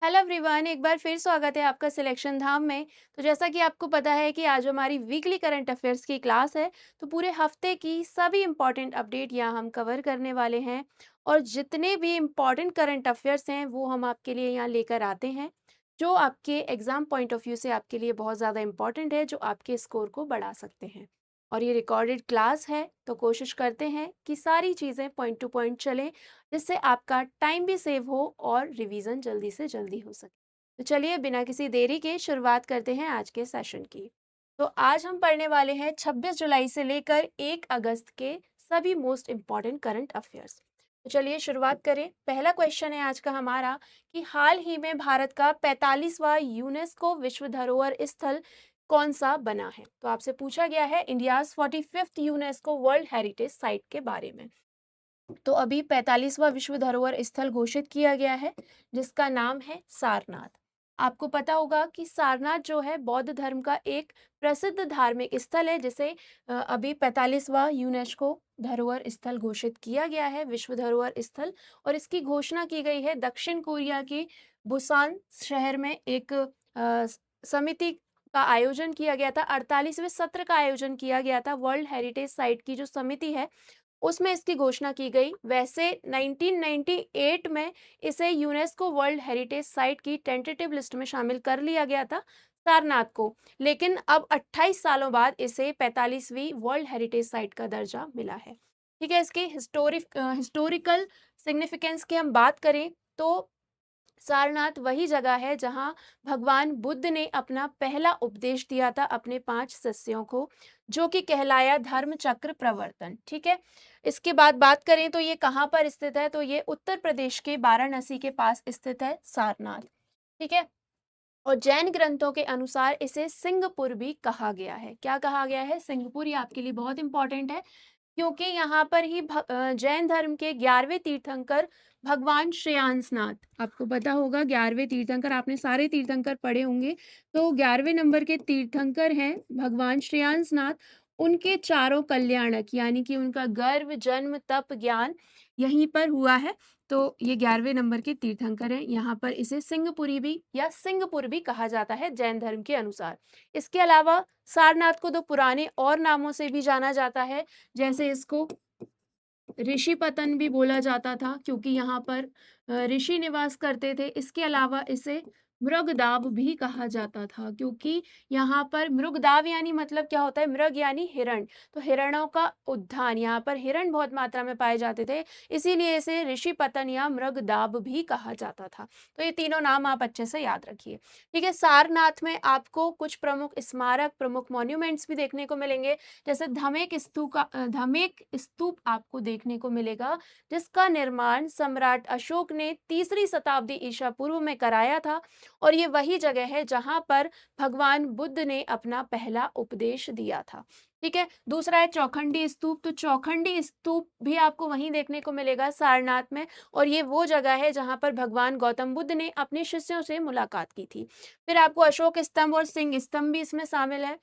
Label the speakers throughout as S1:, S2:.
S1: Hello everyone, एक बार फिर स्वागत है आपका सिलेक्शन धाम में। तो जैसा कि आपको पता है कि आज हमारी वीकली करंट अफेयर्स की क्लास है, तो पूरे हफ्ते की सभी इम्पॉर्टेंट अपडेट यहाँ हम कवर करने वाले हैं। और जितने भी इम्पॉर्टेंट करंट अफेयर्स हैं वो हम आपके लिए यहाँ लेकर आते हैं, जो आपके एग्जाम पॉइंट ऑफ व्यू से आपके लिए बहुत ज़्यादा इम्पॉर्टेंट है, जो आपके स्कोर को बढ़ा सकते हैं। और ये रिकॉर्डेड क्लास है, तो कोशिश करते हैं कि सारी चीज़ें पॉइंट टू पॉइंट चलें, जिससे आपका टाइम भी सेव हो और रिवीजन जल्दी से जल्दी हो सके। तो चलिए बिना किसी देरी के शुरुआत करते हैं आज के सेशन की। तो आज हम पढ़ने वाले हैं 26 जुलाई से लेकर 1 अगस्त के सभी मोस्ट इम्पॉर्टेंट करंट अफेयर्स। तो चलिए शुरुआत करें। पहला क्वेश्चन है आज का हमारा कि हाल ही में भारत का 45वां यूनेस्को विश्व धरोहर स्थल कौन सा बना है। तो आपसे पूछा गया है India's 45th UNESCO world heritage site के बारे में। तो अभी 45वां विश्व धरोहर स्थल घोषित किया गया है, जिसका नाम है सारनाथ। आपको पता होगा कि सारनाथ जो है बौद्ध धर्म का एक प्रसिद्ध धार्मिक स्थल है, जिसे अभी 45वां यूनेस्को धरोहर स्थल घोषित किया गया है, विश्व धरोहर स्थल। और इसकी घोषणा की गई है दक्षिण कोरिया के बुसान शहर में। एक समिति का आयोजन किया गया था, 48वें सत्र का आयोजन किया गया था। वर्ल्ड हेरिटेज साइट की जो समिति है उसमें इसकी घोषणा की गई। वैसे 1998 में इसे यूनेस्को वर्ल्ड हेरिटेज साइट की टेंटेटिव लिस्ट में शामिल कर लिया गया था, सारनाथ को। लेकिन अब 28 सालों बाद इसे 45वीं वर्ल्ड हेरिटेज साइट का दर्जा मिला है। ठीक है, इसके हिस्टोरिकल सिग्निफिकेंस की हम बात करें तो सारनाथ वही जगह है जहां भगवान बुद्ध ने अपना पहला उपदेश दिया था अपने 5 शिष्यों को, जो कि कहलाया धर्म चक्र प्रवर्तन। ठीक है, इसके बाद बात करें तो ये कहाँ पर स्थित है, तो ये उत्तर प्रदेश के वाराणसी के पास स्थित है सारनाथ। ठीक है, और जैन ग्रंथों के अनुसार इसे सिंहपुर भी कहा गया है। क्या कहा गया है? सिंहपुर। ये आपके लिए बहुत इंपॉर्टेंट है, क्योंकि यहाँ पर ही जैन धर्म के 11वें तीर्थंकर भगवान श्रेयांसनाथ, आपको पता होगा 11वें तीर्थंकर, आपने सारे तीर्थंकर पढ़े होंगे। तो 11वें नंबर के तीर्थंकर हैं भगवान श्रेयांसनाथ। उनके चारों कल्याणक यानी कि उनका गर्भ, जन्म, तप, ज्ञान यहीं पर हुआ है। तो ये 11वें नंबर के तीर्थंकर हैं। यहाँ पर इसे सिंहपुरी भी या सिंहपुर भी कहा जाता है जैन धर्म के अनुसार। इसके अलावा सारनाथ को 2 पुराने और नामों से भी जाना जाता है, जैसे इसको ऋषिपतन भी बोला जाता था, क्योंकि यहाँ पर ऋषि निवास करते थे। इसके अलावा इसे मृगदाव भी कहा जाता था, क्योंकि यहाँ पर मृगदाव यानी मतलब क्या होता है? मृग यानी हिरण। तो हिरणों का उद्यान, यहाँ पर हिरण बहुत मात्रा में पाए जाते थे, इसीलिए इसे ऋषिपतन या मृगदाव भी कहा जाता था। तो ये तीनों नाम आप अच्छे से याद रखिए। ठीक है, सारनाथ में आपको कुछ प्रमुख स्मारक, प्रमुख मॉन्यूमेंट्स भी देखने को मिलेंगे। जैसे धमेक स्तूप आपको देखने को मिलेगा, जिसका निर्माण सम्राट अशोक ने 3री शताब्दी ईसा पूर्व में कराया था। और ये वही जगह है जहां पर भगवान बुद्ध ने अपना पहला उपदेश दिया था। ठीक है, दूसरा है चौखंडी स्तूप। तो चौखंडी स्तूप भी आपको वहीं देखने को मिलेगा सारनाथ में, और ये वो जगह है जहां पर भगवान गौतम बुद्ध ने अपने शिष्यों से मुलाकात की थी। फिर आपको अशोक स्तंभ और सिंह स्तंभ भी इसमें शामिल है।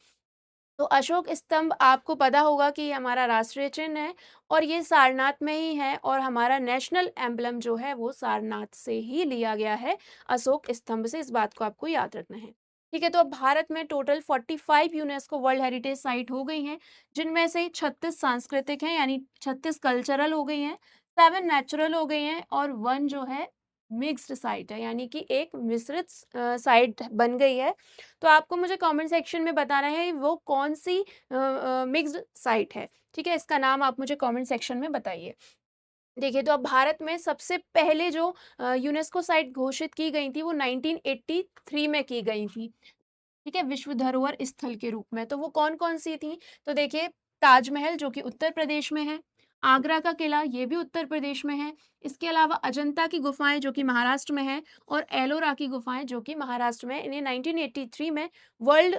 S1: तो अशोक स्तंभ आपको पता होगा कि ये हमारा राष्ट्रीय चिन्ह है, और ये सारनाथ में ही है, और हमारा नेशनल एम्बलम जो है वो सारनाथ से ही लिया गया है, अशोक स्तंभ से। इस बात को आपको याद रखना है। ठीक है, तो अब भारत में total 45 UNESCO world heritage site हो गई हैं, जिनमें से 36 सांस्कृतिक हैं, यानी 36 कल्चरल हो गई हैं, 7 नेचुरल हो गई हैं, और 1 जो है मिक्स्ड साइट है, यानी कि एक मिश्रित साइट बन गई है। तो आपको मुझे कमेंट सेक्शन में बताना है वो कौन सी मिक्स्ड साइट है। ठीक है, इसका नाम आप मुझे कमेंट सेक्शन में बताइए। देखिए, तो अब भारत में सबसे पहले जो यूनेस्को साइट घोषित की गई थी वो 1983 में की गई थी। ठीक है, विश्व धरोहर स्थल के रूप में। तो वो कौन कौन सी थी? तो देखिए, ताजमहल जो कि उत्तर प्रदेश में है, आगरा का किला ये भी उत्तर प्रदेश में है, इसके अलावा अजंता की गुफाएं जो कि महाराष्ट्र में है, और एलोरा की गुफाएं जो कि महाराष्ट्र में। इन्हें 1983 में वर्ल्ड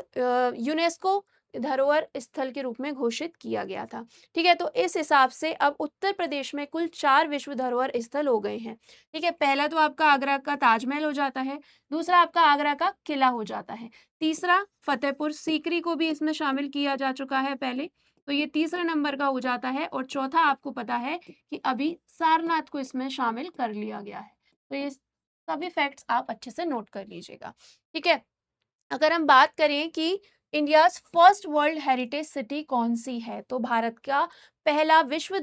S1: यूनेस्को धरोहर स्थल के रूप में घोषित किया गया था। ठीक है, तो इस हिसाब से अब उत्तर प्रदेश में कुल 4 विश्व धरोहर स्थल हो गए हैं। ठीक है, पहला तो आपका आगरा का ताजमहल हो जाता है, दूसरा आपका आगरा का किला हो जाता है, तीसरा फतेहपुर सीकरी को भी इसमें शामिल किया जा चुका है पहले, तो ये तीसरे नंबर का हो जाता है। और चौथा आपको पता है कि अभी सारनाथ को इसमें शामिल कर लिया गया है। तो ये सभी फैक्ट्स आप अच्छे से नोट कर लीजिएगा, ठीक है। अगर हम बात करें कि India's first world heritage city कौन सी है, तो भारत का पहला विश्व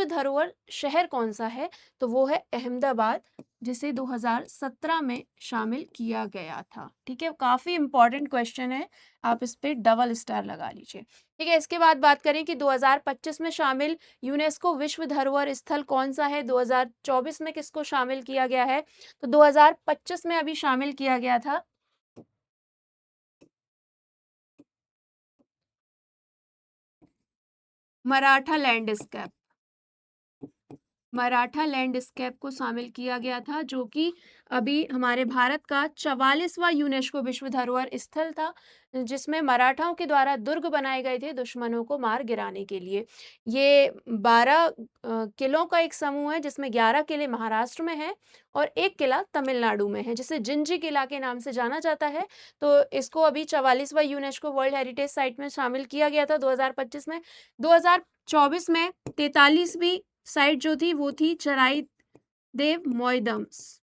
S1: धरोहर शहर कौन सा है, तो वो है अहमदाबाद, जिसे 2017 में शामिल किया गया था, ठीक है। काफी इंपॉर्टेंट क्वेश्चन है, आप इस पे डबल स्टार लगा लीजिए, ठीक है। इसके बाद बात करें कि 2025 में शामिल यूनेस्को विश्व धरोहर स्थल कौन सा है, 2024 में किसको शामिल किया गया है, तो 2025 में अभी शामिल किया गया था मराठा लैंडस्केप। मराठा लैंडस्केप को शामिल किया गया था, जो कि अभी हमारे भारत का 44वां यूनेस्को विश्व धरोहर स्थल था, जिसमें मराठाओं के द्वारा दुर्ग बनाए गए थे दुश्मनों को मार गिराने के लिए। ये 12 किलों का एक समूह है, जिसमें 11 किले महाराष्ट्र में हैं और एक किला तमिलनाडु में है, जिसे जिंजी किला के नाम से जाना जाता है। तो इसको अभी 44वां यूनेस्को वर्ल्ड हेरिटेज साइट में शामिल किया गया था 2025 में। 2024 में 43वीं साइट जो थी वो थी चराई देव मोइडम्स,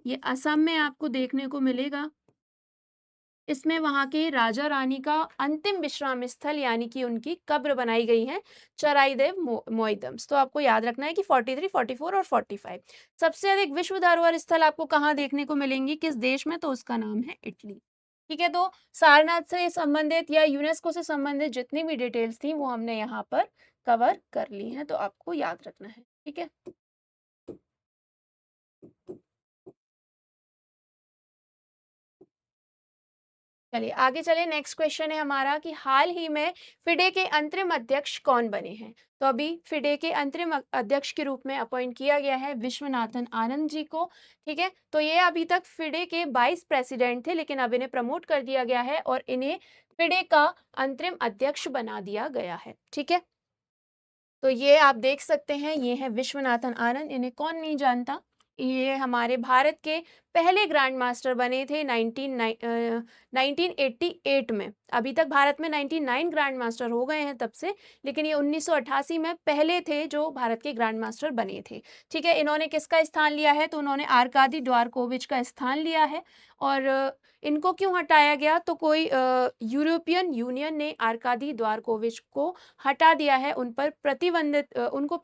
S1: ये असम में आपको देखने को मिलेगा। इसमें वहां के राजा रानी का अंतिम विश्राम स्थल यानी कि उनकी कब्र बनाई गई है, चराई देव मोइडम्स। तो आपको याद रखना है कि 43, 44 और 45 सबसे अधिक विश्व धरोहर स्थल आपको कहाँ देखने को मिलेंगी, किस देश में, तो उसका नाम है इटली, ठीक है। तो सारनाथ से संबंधित या यूनेस्को से संबंधित जितनी भी डिटेल्स थी वो हमने यहाँ पर कवर कर ली हैं, तो आपको याद रखना है, ठीक है। चलिए आगे चले, नेक्स्ट क्वेश्चन है हमारा कि हाल ही में फिडे के अंतरिम अध्यक्ष कौन बने हैं, तो अभी फिडे के अंतरिम अध्यक्ष के रूप में अपॉइंट किया गया है विश्वनाथन आनंद जी को, ठीक है। तो ये अभी तक फिडे के 22 प्रेसिडेंट थे, लेकिन अब इन्हें प्रमोट कर दिया गया है और इन्हें फिडे का अंतरिम अध्यक्ष बना दिया गया है, ठीक है। तो ये आप देख सकते हैं, ये है विश्वनाथन आनंद, इन्हें कौन नहीं जानता। ये हमारे भारत के पहले ग्रैंड मास्टर बने थे 1988 में। अभी तक भारत में 99 ग्रैंड मास्टर हो गए हैं तब से, लेकिन ये 1988 में पहले थे जो भारत के ग्रैंड मास्टर बने थे, ठीक है। इन्होंने किसका स्थान लिया है, तो उन्होंने आर्कादी ड्वारकोविच का स्थान लिया है। और इनको क्यों हटाया गया, तो कोई यूरोपियन यूनियन ने आर्कादी द्वारकोविच को हटा दिया है, उनको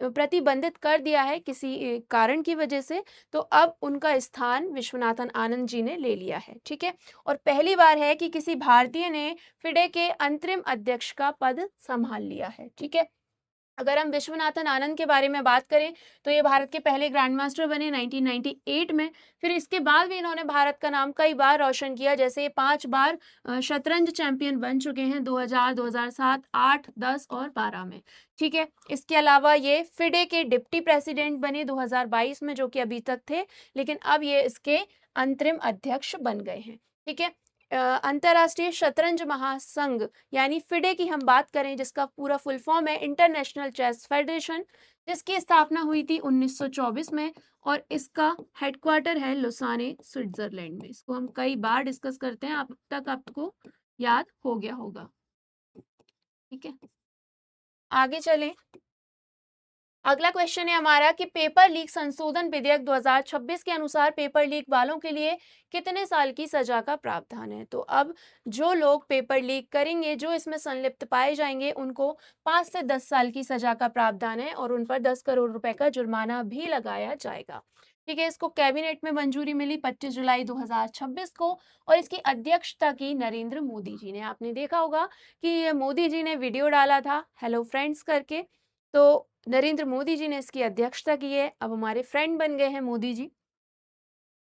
S1: प्रतिबंधित कर दिया है किसी कारण की वजह से। तो अब उनका स्थान विश्वनाथन आनंद जी ने ले लिया है, ठीक है। और पहली बार है कि किसी भारतीय ने फिडे के अंतरिम अध्यक्ष का पद संभाल लिया है, ठीक है। अगर हम विश्वनाथन आनंद के बारे में बात करें तो ये भारत के पहले ग्रैंड मास्टर बने 1998 में। फिर इसके बाद भी इन्होंने भारत का नाम कई बार रोशन किया, जैसे ये 5 बार शतरंज चैंपियन बन चुके हैं, 2000, 2007, 8, 10 और 12 में, ठीक है। इसके अलावा ये फिडे के डिप्टी प्रेसिडेंट बने 2022 में, जो कि अभी तक थे, लेकिन अब ये इसके अंतरिम अध्यक्ष बन गए हैं, ठीक है। अंतर्राष्ट्रीय शतरंज महासंघ यानी फिडे की हम बात करें, जिसका पूरा फुल फॉर्म है इंटरनेशनल चेस फेडरेशन, जिसकी स्थापना हुई थी 1924 में और इसका हेडक्वार्टर है लुसाने, स्विट्जरलैंड में। इसको हम कई बार डिस्कस करते हैं, अब तक आपको याद हो गया होगा, ठीक है। आगे चलें, अगला क्वेश्चन है हमारा कि पेपर लीक संशोधन विधेयक 2026 के अनुसार पेपर लीक वालों के लिए कितने साल की सजा का प्रावधान है। तो अब जो लोग पेपर लीक करेंगे, जो इसमें संलिप्त पाए जाएंगे, उनको 5 से 10 साल की सजा का प्रावधान है और उन पर 10 करोड़ रुपए का जुर्माना भी लगाया जाएगा, ठीक है। इसको कैबिनेट में मंजूरी मिली 25 जुलाई 2026 को और इसकी अध्यक्षता की नरेंद्र मोदी जी ने। आपने देखा होगा कि मोदी जी ने वीडियो डाला था हेलो फ्रेंड्स करके, तो नरेंद्र मोदी जी ने इसकी अध्यक्षता की है, अब हमारे फ्रेंड बन गए हैं मोदी जी,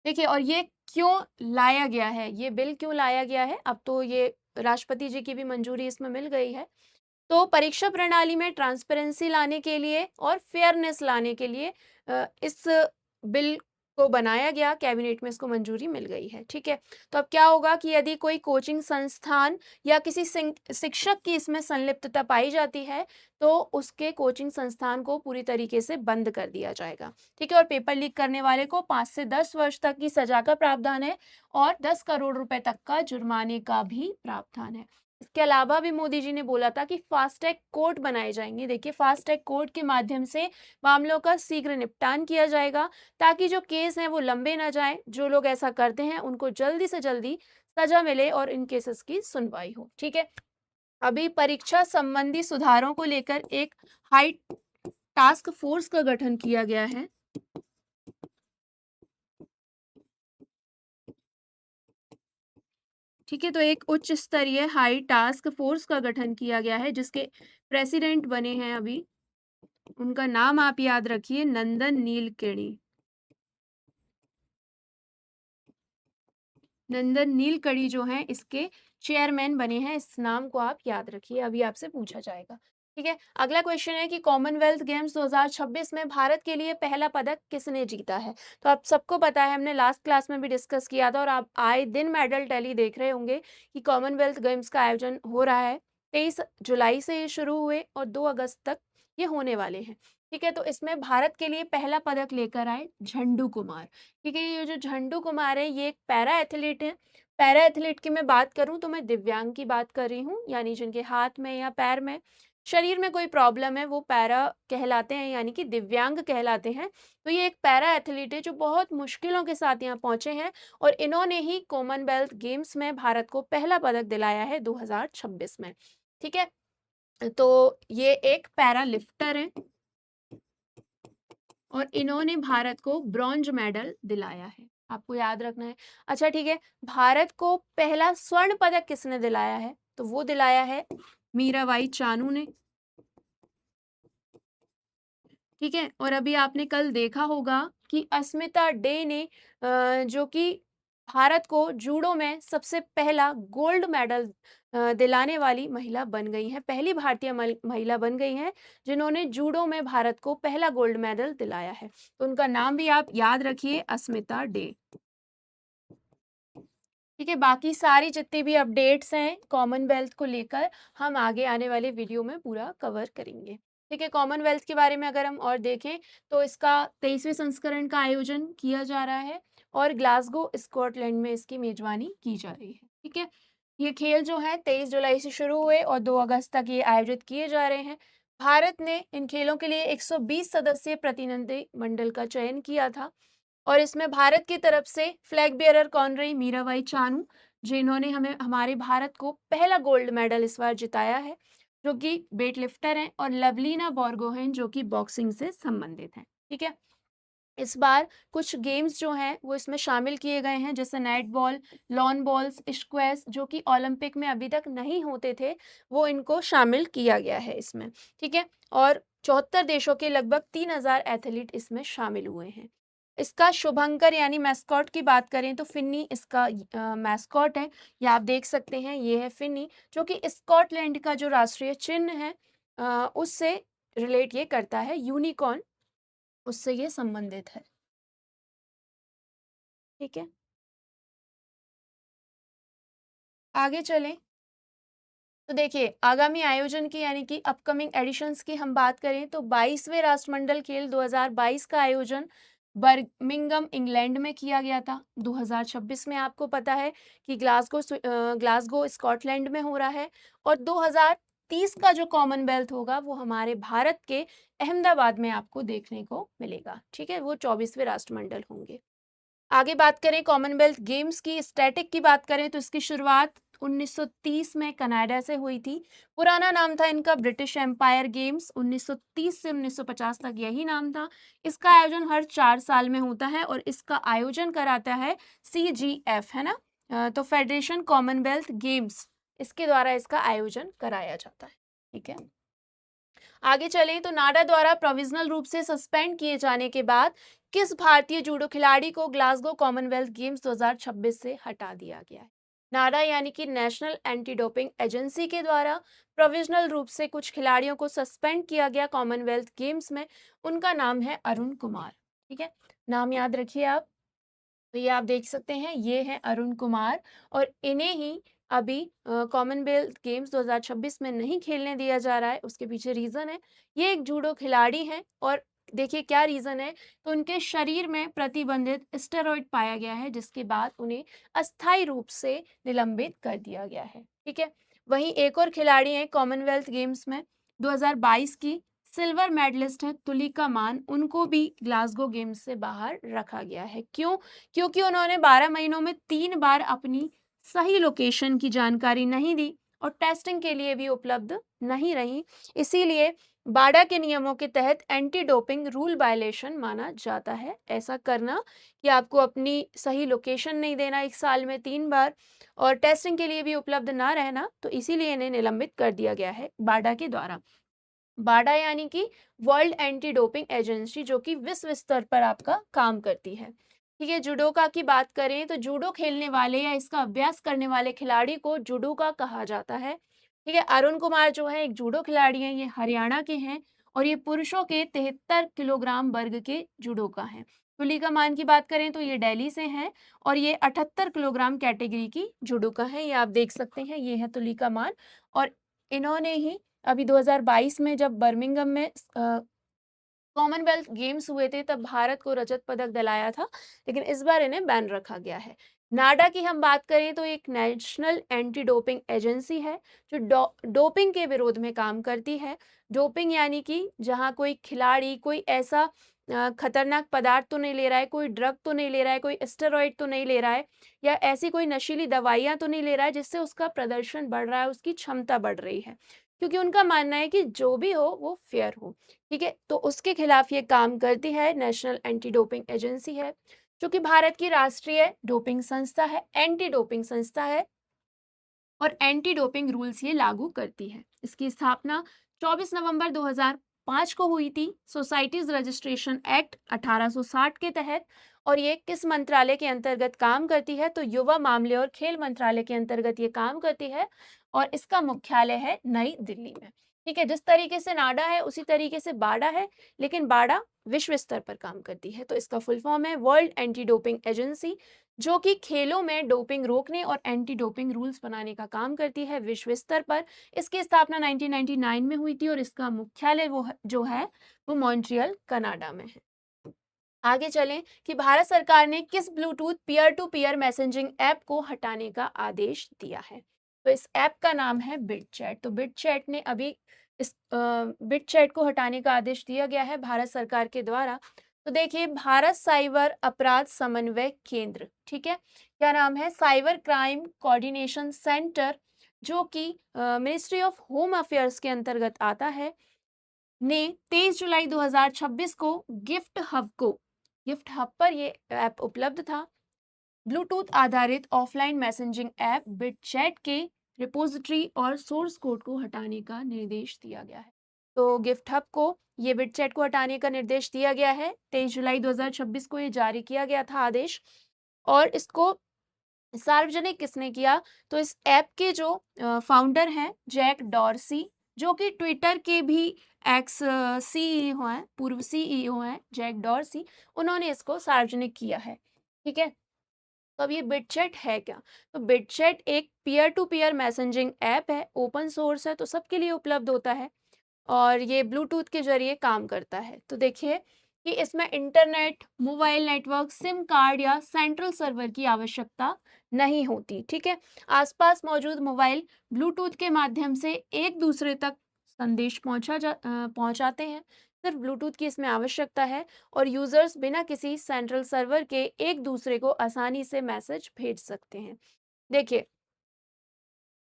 S1: देखिए। और ये क्यों लाया गया है, ये बिल क्यों लाया गया है, अब तो ये राष्ट्रपति जी की भी मंजूरी इसमें मिल गई है। तो परीक्षा प्रणाली में ट्रांसपेरेंसी लाने के लिए और फेयरनेस लाने के लिए इस बिल को बनाया गया, कैबिनेट में इसको मंजूरी मिल गई है, ठीक है। तो अब क्या होगा कि यदि कोई कोचिंग संस्थान या किसी शिक्षक की इसमें संलिप्तता पाई जाती है, तो उसके कोचिंग संस्थान को पूरी तरीके से बंद कर दिया जाएगा, ठीक है। और पेपर लीक करने वाले को 5 से 10 वर्ष तक की सजा का प्रावधान है और 10 करोड़ रुपए तक का जुर्माने का भी प्रावधान है। इसके अलावा भी मोदी जी ने बोला था कि फास्टैग कोर्ट बनाए जाएंगे। देखिए, फास्टैग कोर्ट के माध्यम से मामलों का शीघ्र निपटान किया जाएगा, ताकि जो केस हैं वो लंबे ना जाएं। जो लोग ऐसा करते हैं उनको जल्दी से जल्दी सजा मिले और इन केसेस की सुनवाई हो। ठीक है, अभी परीक्षा संबंधी सुधारों को लेकर एक हाई टास्क फोर्स का गठन किया गया है। ठीक है, तो एक उच्च स्तरीय हाई टास्क फोर्स का गठन किया गया है, जिसके प्रेसिडेंट बने हैं अभी, उनका नाम आप याद रखिए, नंदन नीलकेणी। नंदन नीलकणी जो हैं इसके चेयरमैन बने हैं। इस नाम को आप याद रखिए, अभी आपसे पूछा जाएगा। ठीक है, अगला क्वेश्चन है कि कॉमनवेल्थ गेम्स 2026 में भारत के लिए पहला पदक किसने जीता है। तो आप सबको पता है, हमने लास्ट क्लास में भी डिस्कस किया था और आप आए दिन मेडल टैली देख रहे होंगे कि कॉमनवेल्थ गेम्स का आयोजन हो रहा है। 23 जुलाई से ये शुरू हुए और 2 अगस्त तक ये होने वाले हैं। ठीक है, तो इसमें भारत के लिए पहला पदक लेकर आए झंडू कुमार। ठीक है, ये जो झंडू कुमार है ये एक पैरा एथलीट है। पैरा एथलीट की मैं बात करूं तो मैं दिव्यांग की बात कर रही हूँ, यानी जिनके हाथ में या पैर में, शरीर में कोई प्रॉब्लम है, वो पैरा कहलाते हैं, यानी कि दिव्यांग कहलाते हैं। तो ये एक पैरा एथलीट है जो बहुत मुश्किलों के साथ यहाँ पहुंचे हैं और इन्होंने ही कॉमनवेल्थ गेम्स में भारत को पहला पदक दिलाया है 2026 में। ठीक है, तो ये एक पैरा लिफ्टर है और इन्होंने भारत को ब्रॉन्ज मेडल दिलाया है, आपको याद रखना है। अच्छा ठीक है, भारत को पहला स्वर्ण पदक किसने दिलाया है, तो वो दिलाया है मीराबाई चानू ने। ठीक है, और अभी आपने कल देखा होगा कि अस्मिता डे ने जो कि भारत को जूडो में सबसे पहला गोल्ड मेडल दिलाने वाली महिला बन गई है, पहली भारतीय महिला बन गई है जिन्होंने जूडो में भारत को पहला गोल्ड मेडल दिलाया है। तो उनका नाम भी आप याद रखिए, अस्मिता डे। ठीक है, बाकी सारी जितनी भी अपडेट्स हैं कॉमनवेल्थ को लेकर हम आगे आने वाले वीडियो में पूरा कवर करेंगे। ठीक है, कॉमनवेल्थ के बारे में अगर हम और देखें तो इसका 23वें संस्करण का आयोजन किया जा रहा है और ग्लासगो स्कॉटलैंड में इसकी मेजबानी की जा रही है। ठीक है, ये खेल जो है 23 जुलाई से शुरू हुए और 2 अगस्त तक ये आयोजित किए जा रहे हैं। भारत ने इन खेलों के लिए 120 सदस्यीय प्रतिनिधि मंडल का चयन किया था और इसमें भारत की तरफ से फ्लैग बियरर कौन रही, मीराबाई चानू, जिन्होंने हमें हमारे भारत को पहला गोल्ड मेडल इस बार जिताया है, जो कि वेट लिफ्टर हैं, और लवलीना बोरगोहेन जो कि बॉक्सिंग से संबंधित हैं। ठीक है, इस बार कुछ गेम्स जो हैं वो इसमें शामिल किए गए हैं, जैसे net ball, lawn balls, squash, जो कि ओलंपिक में अभी तक नहीं होते थे, वो इनको शामिल किया गया है इसमें। ठीक है, और 74 देशों के लगभग 3000 एथलीट इसमें शामिल हुए हैं। इसका शुभंकर यानी मैस्कॉट की बात करें तो फिन्नी इसका मैस्कॉट है। ये आप देख सकते हैं, ये है फिन्नी, जो कि स्कॉटलैंड का जो राष्ट्रीय चिन्ह है उससे रिलेट ये करता है, यूनिकॉर्न उससे ये संबंधित है। ठीक है, आगे चलें तो देखिए, आगामी आयोजन की यानी कि अपकमिंग एडिशंस की हम बात करें तो 22वें राष्ट्रमंडल खेल 2022 का आयोजन बर्मिंघम इंग्लैंड में किया गया था। 2026 में आपको पता है कि ग्लासगो स्कॉटलैंड में हो रहा है और 2030 का जो कॉमनवेल्थ होगा वो हमारे भारत के अहमदाबाद में आपको देखने को मिलेगा। ठीक है, वो 24वें राष्ट्रमंडल होंगे। आगे बात करें कॉमनवेल्थ गेम्स की, स्टैटिक की बात करें तो इसकी शुरुआत 1930 में कनाडा से हुई थी। पुराना नाम था इनका ब्रिटिश एम्पायर गेम्स। 1930 से 1950 तक यही नाम था। इसका आयोजन हर 4 साल में होता है और इसका आयोजन कराता है CGF, है ना, तो फेडरेशन कॉमनवेल्थ गेम्स, इसके द्वारा इसका आयोजन कराया जाता है। ठीक है, आगे चलें तो नाडा द्वारा प्रोविजनल रूप से सस्पेंड किए जाने के बाद किस भारतीय जूडो खिलाड़ी को ग्लासगो कॉमनवेल्थ गेम्स 2026 से हटा दिया गया है। नाडा यानी कि नेशनल एंटी डोपिंग एजेंसी के द्वारा प्रोविजनल रूप से कुछ खिलाड़ियों को सस्पेंड किया गया कॉमनवेल्थ गेम्स में। उनका नाम है अरुण कुमार। ठीक है, नाम याद रखिए आप। तो ये आप देख सकते हैं, ये हैं अरुण कुमार और इन्हें ही अभी कॉमनवेल्थ गेम्स 2026 में नहीं खेलने दिया जा रहा है। उसके पीछे रीज़न है, ये एक जूडो खिलाड़ी हैं और देखिए क्या रीज़न है, तो उनके शरीर में प्रतिबंधित स्टेरॉइड पाया गया है, जिसके बाद उन्हें अस्थायी रूप से निलंबित कर दिया गया है। ठीक है, वहीं एक और खिलाड़ी हैं कॉमनवेल्थ गेम्स में 2022 की सिल्वर मेडलिस्ट है तुलिका मान, उनको भी ग्लासगो गेम्स से बाहर रखा गया है। क्यों? क्योंकि उन्होंने 12 महीनों में 3 बार अपनी सही लोकेशन की जानकारी नहीं दी और टेस्टिंग के लिए भी उपलब्ध नहीं रही। इसीलिए बाडा के नियमों के तहत एंटी डोपिंग रूल वायलेशन माना जाता है। ऐसा करना कि आपको अपनी सही लोकेशन नहीं देना 1 साल में 3 बार और टेस्टिंग के लिए भी उपलब्ध ना रहना, तो इसीलिए इन्हें निलंबित कर दिया गया है बाडा के द्वारा। बाडा यानी कि वर्ल्ड एंटी डोपिंग एजेंसी, जो कि विश्व स्तर पर आपका काम करती है। ठीक है, जुडोका की बात करें तो जूडो खेलने वाले या इसका अभ्यास करने वाले खिलाड़ी को जुडोका कहा जाता है। ठीक है, अरुण कुमार जो है एक जूडो खिलाड़ी हैं, ये हरियाणा के हैं और ये पुरुषों के 73 किलोग्राम वर्ग के जुडोका हैं। तुलिका मान की बात करें तो ये दिल्ली से हैं और ये 78 किलोग्राम कैटेगरी की जुडोका है। ये आप देख सकते हैं, ये है तुलिका मान और इन्होंने ही अभी 2022 में जब बर्मिंघम में कॉमनवेल्थ गेम्स हुए थे तब भारत को रजत पदक दिलाया था, लेकिन इस बार इन्हें बैन रखा गया है। नाडा की हम बात करें तो एक नेशनल एंटी डोपिंग एजेंसी है जो डोपिंग के विरोध में काम करती है। डोपिंग यानी कि जहां कोई खिलाड़ी कोई ऐसा खतरनाक पदार्थ तो नहीं ले रहा है, कोई ड्रग तो नहीं ले रहा है, कोई स्टेरॉइड तो नहीं ले रहा है या ऐसी कोई नशीली दवाइयां तो नहीं ले रहा है जिससे उसका प्रदर्शन बढ़ रहा है, उसकी क्षमता बढ़ रही है। क्योंकि उनका मानना है कि जो भी हो वो फेयर हो। ठीक है, तो उसके खिलाफ ये काम करती है, नेशनल एंटी डोपिंग एजेंसी है जो कि भारत की राष्ट्रीय डोपिंग संस्था है, एंटी डोपिंग संस्था है और एंटी डोपिंग रूल्स ये लागू करती है। इसकी स्थापना 24 नवंबर 2005 को हुई थी सोसाइटीज रजिस्ट्रेशन एक्ट 1860 के तहत। और ये किस मंत्रालय के अंतर्गत काम करती है? तो युवा मामले और खेल मंत्रालय के अंतर्गत ये काम करती है और इसका मुख्यालय है नई दिल्ली में। ठीक है, जिस तरीके से नाडा है उसी तरीके से बाडा है, लेकिन बाडा विश्व स्तर पर काम करती है। तो इसका फुल फॉर्म है वर्ल्ड एंटी डोपिंग एजेंसी, जो कि खेलों में डोपिंग रोकने और एंटी डोपिंग रूल्स बनाने का काम करती है विश्व स्तर पर। इसकी स्थापना 1999 में हुई थी और इसका मुख्यालय जो है वो मॉन्ट्रियल कनाडा में है। आगे चलें कि भारत सरकार ने किस Bluetooth peer to peer messaging app को हटाने का आदेश दिया है? तो इस ऐप का नाम है बिटचैट। तो बिटचैट ने अभी इस बिटचैट को हटाने का आदेश दिया गया है भारत सरकार के द्वारा। तो देखिए, भारत साइबर अपराध समन्वय केंद्र, ठीक है, क्या नाम है, साइबर क्राइम कोऑर्डिनेशन सेंटर, जो कि मिनिस्ट्री ऑफ होम अफेयर्स के अंतर्गत आता है, ने 23 जुलाई 2026 को गिफ्ट हब पर ये ऐप उपलब्ध था। ब्लूटूथ आधारित ऑफलाइन मैसेजिंग ऐप बिटचैट के रिपोजिटरी और सोर्स कोड को हटाने का निर्देश दिया गया है। तो गिफ्ट हब को ये बिटचैट को हटाने का निर्देश दिया गया है। 23 जुलाई 2026 को ये जारी किया गया था आदेश और इसको सार्वजनिक किसने किया? तो इस ऐप के जो फाउंडर हैं जैक डॉर्सी, जो कि ट्विटर के भी एक्स सीईओ हैं, पूर्व सीईओ हैं जैक डॉर्सी, उन्होंने इसको सार्वजनिक किया है। ठीक है, तो अब ये बिटचैट है क्या? तो बिटचैट एक peer to peer messaging app है, ओपन सोर्स है, तो सबके लिए उपलब्ध होता है और ये ब्लूटूथ के जरिए काम करता है। तो देखिए कि इसमें internet, mobile network, SIM card या सेंट्रल सर्वर की आवश्यकता नहीं होती। ठीक है, आसपास मौजूद मोबाइल ब्लूटूथ के माध्यम से एक दूसरे तक संदेश पहुंचाते हैं। सिर्फ ब्लूटूथ की इसमें आवश्यकता है और यूजर्स बिना किसी सेंट्रल सर्वर के एक दूसरे को आसानी से मैसेज भेज सकते हैं। देखिए,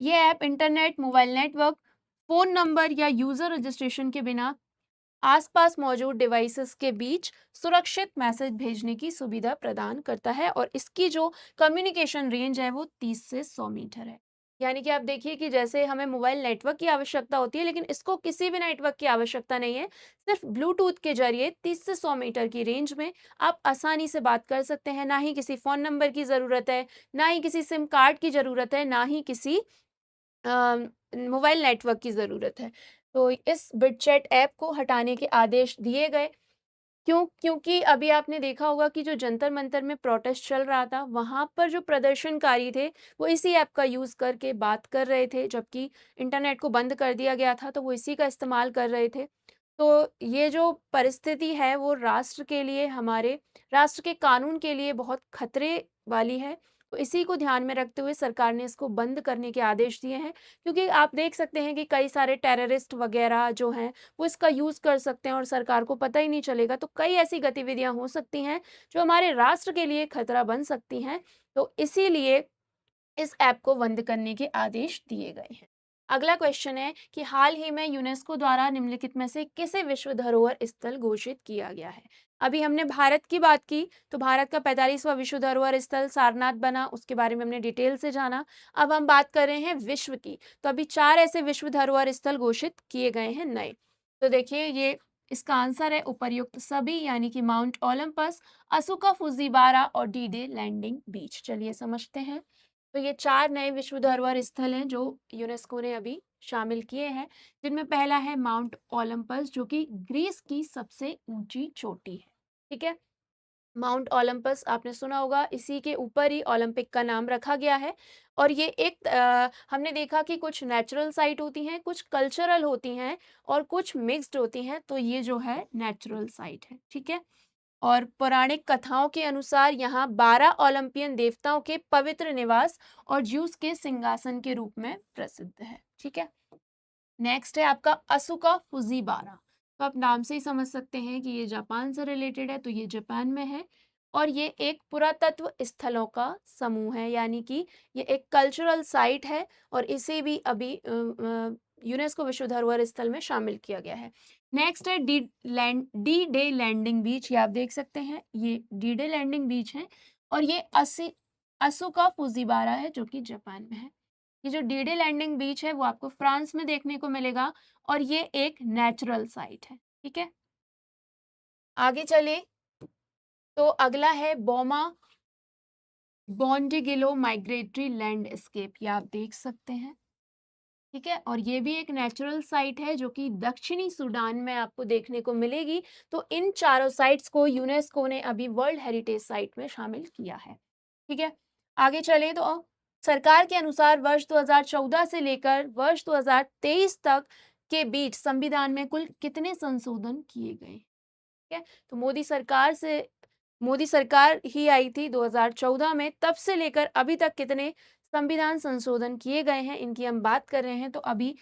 S1: ये app internet, mobile network, phone number या यूजर रजिस्ट्रेशन के बिना आसपास मौजूद डिवाइसेस के बीच सुरक्षित मैसेज भेजने की सुविधा प्रदान करता है और इसकी जो कम्युनिकेशन रेंज है वो 30 से 100 मीटर है। यानी कि आप देखिए कि जैसे हमें मोबाइल नेटवर्क की आवश्यकता होती है, लेकिन इसको किसी भी नेटवर्क की आवश्यकता नहीं है। सिर्फ ब्लूटूथ के जरिए 30 से 100 मीटर की रेंज में आप आसानी से बात कर सकते हैं। ना ही किसी फ़ोन नंबर की ज़रूरत है, ना ही किसी सिम कार्ड की ज़रूरत है, ना ही किसी मोबाइल नेटवर्क की ज़रूरत है। तो इस बिटचैट ऐप को हटाने के आदेश दिए गए। क्यों? क्योंकि अभी आपने देखा होगा कि जो जंतर मंतर में प्रोटेस्ट चल रहा था, वहाँ पर जो प्रदर्शनकारी थे वो इसी ऐप का यूज़ करके बात कर रहे थे, जबकि इंटरनेट को बंद कर दिया गया था तो वो इसी का इस्तेमाल कर रहे थे। तो ये जो परिस्थिति है वो राष्ट्र के लिए, हमारे राष्ट्र के कानून के लिए बहुत खतरे वाली है। तो इसी को ध्यान में रखते हुए सरकार ने इसको बंद करने के आदेश दिए हैं, क्योंकि आप देख सकते हैं कि कई सारे टेररिस्ट वगैरह जो हैं वो इसका यूज़ कर सकते हैं और सरकार को पता ही नहीं चलेगा। तो कई ऐसी गतिविधियां हो सकती हैं जो हमारे राष्ट्र के लिए खतरा बन सकती हैं। तो इसीलिए इस ऐप को बंद करने के आदेश दिए गए हैं। अगला क्वेश्चन है कि हाल ही में यूनेस्को द्वारा निम्नलिखित में से किसे विश्व धरोहर स्थल घोषित किया गया है? अभी हमने भारत की बात की, तो भारत का 45वां विश्व धरोहर स्थल सारनाथ बना, उसके बारे में हमने डिटेल से जाना। अब हम बात कर रहे हैं विश्व की, तो अभी 4 ऐसे विश्व धरोहर स्थल घोषित किए गए हैं नए। तो देखिए, ये इसका आंसर है उपर्युक्त सभी, यानी कि माउंट ओलंपस, असुका फुजीवारा और डी डे लैंडिंग बीच। चलिए समझते हैं। तो ये 4 नए विश्व धरोहर स्थल हैं जो यूनेस्को ने अभी शामिल किए हैं, जिनमें पहला है माउंट ओलंपस, जो कि ग्रीस की सबसे ऊंची चोटी है। ठीक है, माउंट ओलंपस आपने सुना होगा, इसी के ऊपर ही ओलंपिक का नाम रखा गया है। और ये एक हमने देखा कि कुछ नेचुरल साइट होती हैं, कुछ कल्चरल होती हैं और कुछ मिक्स्ड होती हैं। तो ये जो है नेचुरल साइट है। ठीक है, और पौराणिक कथाओं के अनुसार यहाँ 12 ओलंपियन देवताओं के पवित्र निवास और ज्यूस के सिंहासन के रूप में प्रसिद्ध है। ठीक है, नेक्स्ट है आपका असुका फुजीवारा। तो आप नाम से ही समझ सकते हैं कि ये जापान से रिलेटेड है, तो ये जापान में है। और ये एक पुरातत्व स्थलों का समूह है, यानी कि ये एक कल्चरल साइट है और इसे भी अभी यूनेस्को विश्व धरोहर स्थल में शामिल किया गया है। नेक्स्ट है डी डे लैंडिंग बीच। ये आप देख सकते हैं, ये डी डे लैंडिंग बीच है और ये असुका फुजीवारा है जो कि जापान में है। ये जो डी डे लैंडिंग बीच है वो आपको फ्रांस में देखने को मिलेगा और ये एक नेचुरल साइट है। ठीक है, आगे चले तो अगला है बोमा बॉन्डिगिलो माइग्रेटरी लैंडस्केप। ये आप देख सकते हैं। ठीक है, और ये भी एक नेचुरल साइट है जो कि दक्षिणी सूडान में आपको देखने को मिलेगी। तो इन चारों साइट्स को यूनेस्को ने अभी वर्ल्ड हेरिटेज साइट में शामिल किया है। ठीक है, आगे चले तो सरकार के अनुसार वर्ष 2014 से लेकर वर्ष 2023 तक के बीच संविधान में कुल कितने संशोधन किए गए? ठीक है, तो मोदी सरकार ही आई थी 2014 में, तब से लेकर अभी तक कितने संविधान संशोधन किए गए हैं, इनकी हम बात कर रहे हैं। तो अभी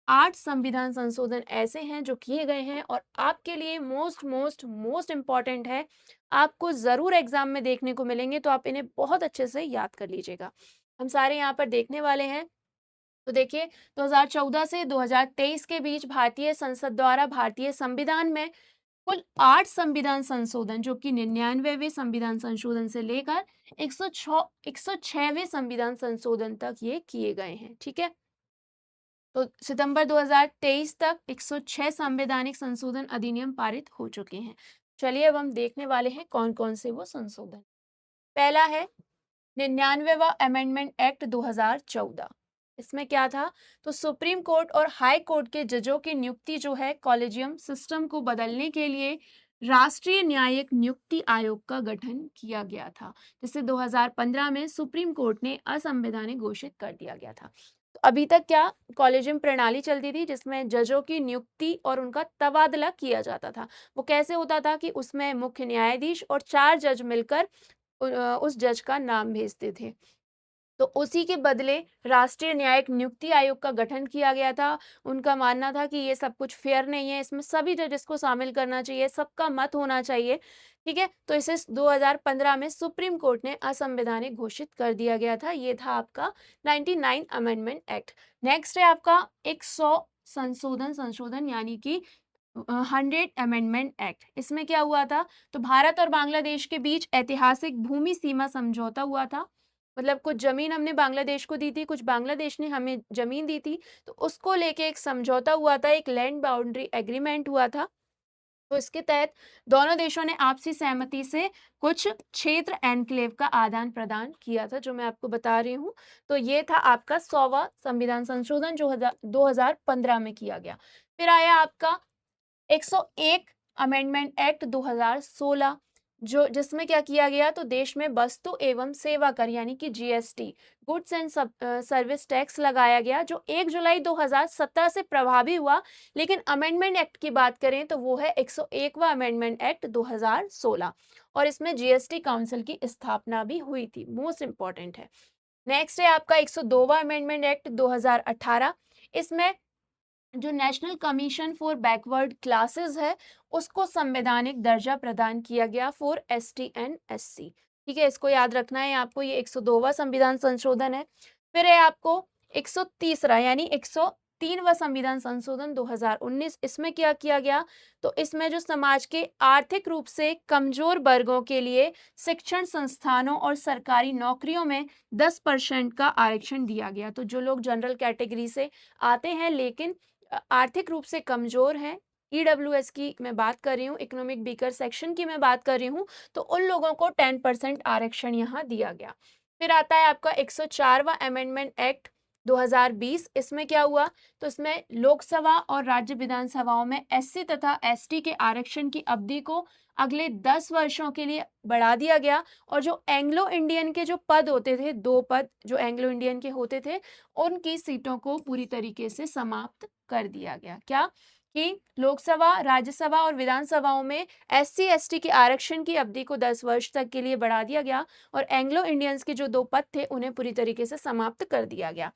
S1: 8 संविधान संशोधन ऐसे हैं जो किए गए हैं और आपके लिए मोस्ट मोस्ट मोस्ट इम्पॉर्टेंट है, आपको ज़रूर एग्जाम में देखने को मिलेंगे, तो आप इन्हें बहुत अच्छे से याद कर लीजिएगा। हम सारे यहाँ पर देखने वाले हैं। तो देखिए, 2014 से 2023 के बीच भारतीय संसद द्वारा भारतीय संविधान में कुल 8 संविधान संशोधन, जो कि 99वें संविधान संशोधन से लेकर 106वें संविधान संशोधन तक ये किए गए हैं। ठीक है, तो सितंबर 2023 तक 106 संवैधानिक संशोधन अधिनियम पारित हो चुके हैं। चलिए अब हम देखने वाले हैं कौन कौन से वो संशोधन। पहला है 99वां अमेंडमेंट एक्ट 2014। इसमें क्या था, तो सुप्रीम कोर्ट और हाई कोर्ट के जजों की नियुक्ति जो है कॉलेजियम सिस्टम को बदलने के लिए राष्ट्रीय न्यायिक नियुक्ति आयोग का गठन किया गया था, जिसे 2015 में सुप्रीम कोर्ट ने असंवैधानिक घोषित कर दिया गया था। तो अभी तक क्या कॉलेजियम प्रणाली चलती थी जिसमें जजों की नियुक्ति और उनका तबादला किया जाता था। वो कैसे होता था कि उसमें मुख्य न्यायाधीश और 4 जज मिलकर उस जज का नाम भेजते थे। तो उसी के बदले राष्ट्रीय न्यायिक नियुक्ति आयोग का गठन किया गया था। उनका मानना था कि ये सब कुछ फेयर नहीं है, इसमें सभी जजेस को शामिल करना चाहिए, सबका मत होना चाहिए। ठीक है, तो इसे 2015 में सुप्रीम कोर्ट ने असंवैधानिक घोषित कर दिया गया था। ये था आपका 99 अमेंडमेंट एक्ट। नेक्स्ट है आपका 100 संशोधन यानी कि 100 अमेंडमेंट एक्ट। इसमें क्या हुआ था, तो भारत और बांग्लादेश के बीच ऐतिहासिक भूमि सीमा समझौता हुआ था। मतलब कुछ जमीन हमने बांग्लादेश को दी थी, कुछ बांग्लादेश ने हमें जमीन दी थी, तो उसको लेके एक समझौता हुआ था, एक लैंड बाउंड्री एग्रीमेंट हुआ था। तो इसके तहत दोनों देशों ने आपसी सहमति से कुछ क्षेत्र एनक्लेव का आदान प्रदान किया था, जो मैं आपको बता रही हूँ। तो ये था आपका 100वां संविधान संशोधन जो 2015 में किया गया। फिर आया आपका 101 अमेंडमेंट एक्ट 2016। जो जिसमें क्या किया गया, तो देश में वस्तु एवं सेवा कर यानी कि GST, goods and service tax लगाया गया, जो 1 जुलाई 2017 से प्रभावी हुआ। लेकिन अमेंडमेंट एक्ट की बात करें तो वो है 101वां अमेंडमेंट एक्ट 2016, और इसमें जीएसटी काउंसिल की स्थापना भी हुई थी। मोस्ट इंपॉर्टेंट है। नेक्स्ट है आपका 102वां अमेंडमेंट एक्ट 2018। इसमें जो national commission for backward classes है, उसको संवैधानिक दर्जा प्रदान किया गया फॉर एसटी एंड एससी। ठीक है, इसको याद रखना है आपको। ये 102वां संविधान संशोधन है। फिर है आपको 130वां यानी 103वां संविधान संशोधन 2019। इसमें क्या किया गया, तो इसमें जो समाज के आर्थिक रूप से कमजोर वर्गों के लिए शिक्षण संस्थानों और सरकारी नौकरियों में 10% का आरक्षण दिया गया। तो जो लोग जनरल कैटेगरी से आते हैं लेकिन आर्थिक रूप से कमजोर हैं, ईडब्ल्यूएस की मैं बात कर रही हूँ, इकोनॉमिक वीकर सेक्शन की मैं बात कर रही हूँ, तो उन लोगों को 10% आरक्षण यहाँ दिया गया। फिर आता है आपका 104वां अमेंडमेंट एक्ट 2020। इसमें क्या हुआ, तो इसमें लोकसभा और राज्य विधानसभाओं में एससी तथा एसटी के आरक्षण की अवधि को अगले 10 वर्षों के लिए बढ़ा दिया गया। और जो एंग्लो इंडियन के जो पद होते थे, 2 पद जो एंग्लो इंडियन के होते थे, उनकी सीटों को पूरी तरीके से समाप्त कर दिया गया। क्या कि लोकसभा, राज्यसभा और विधानसभाओं में एससी एसटी के आरक्षण की अवधि को 10 वर्ष तक के लिए बढ़ा दिया गया, और एंग्लो इंडियंस के जो 2 पद थे उन्हें पूरी तरीके से समाप्त कर दिया गया।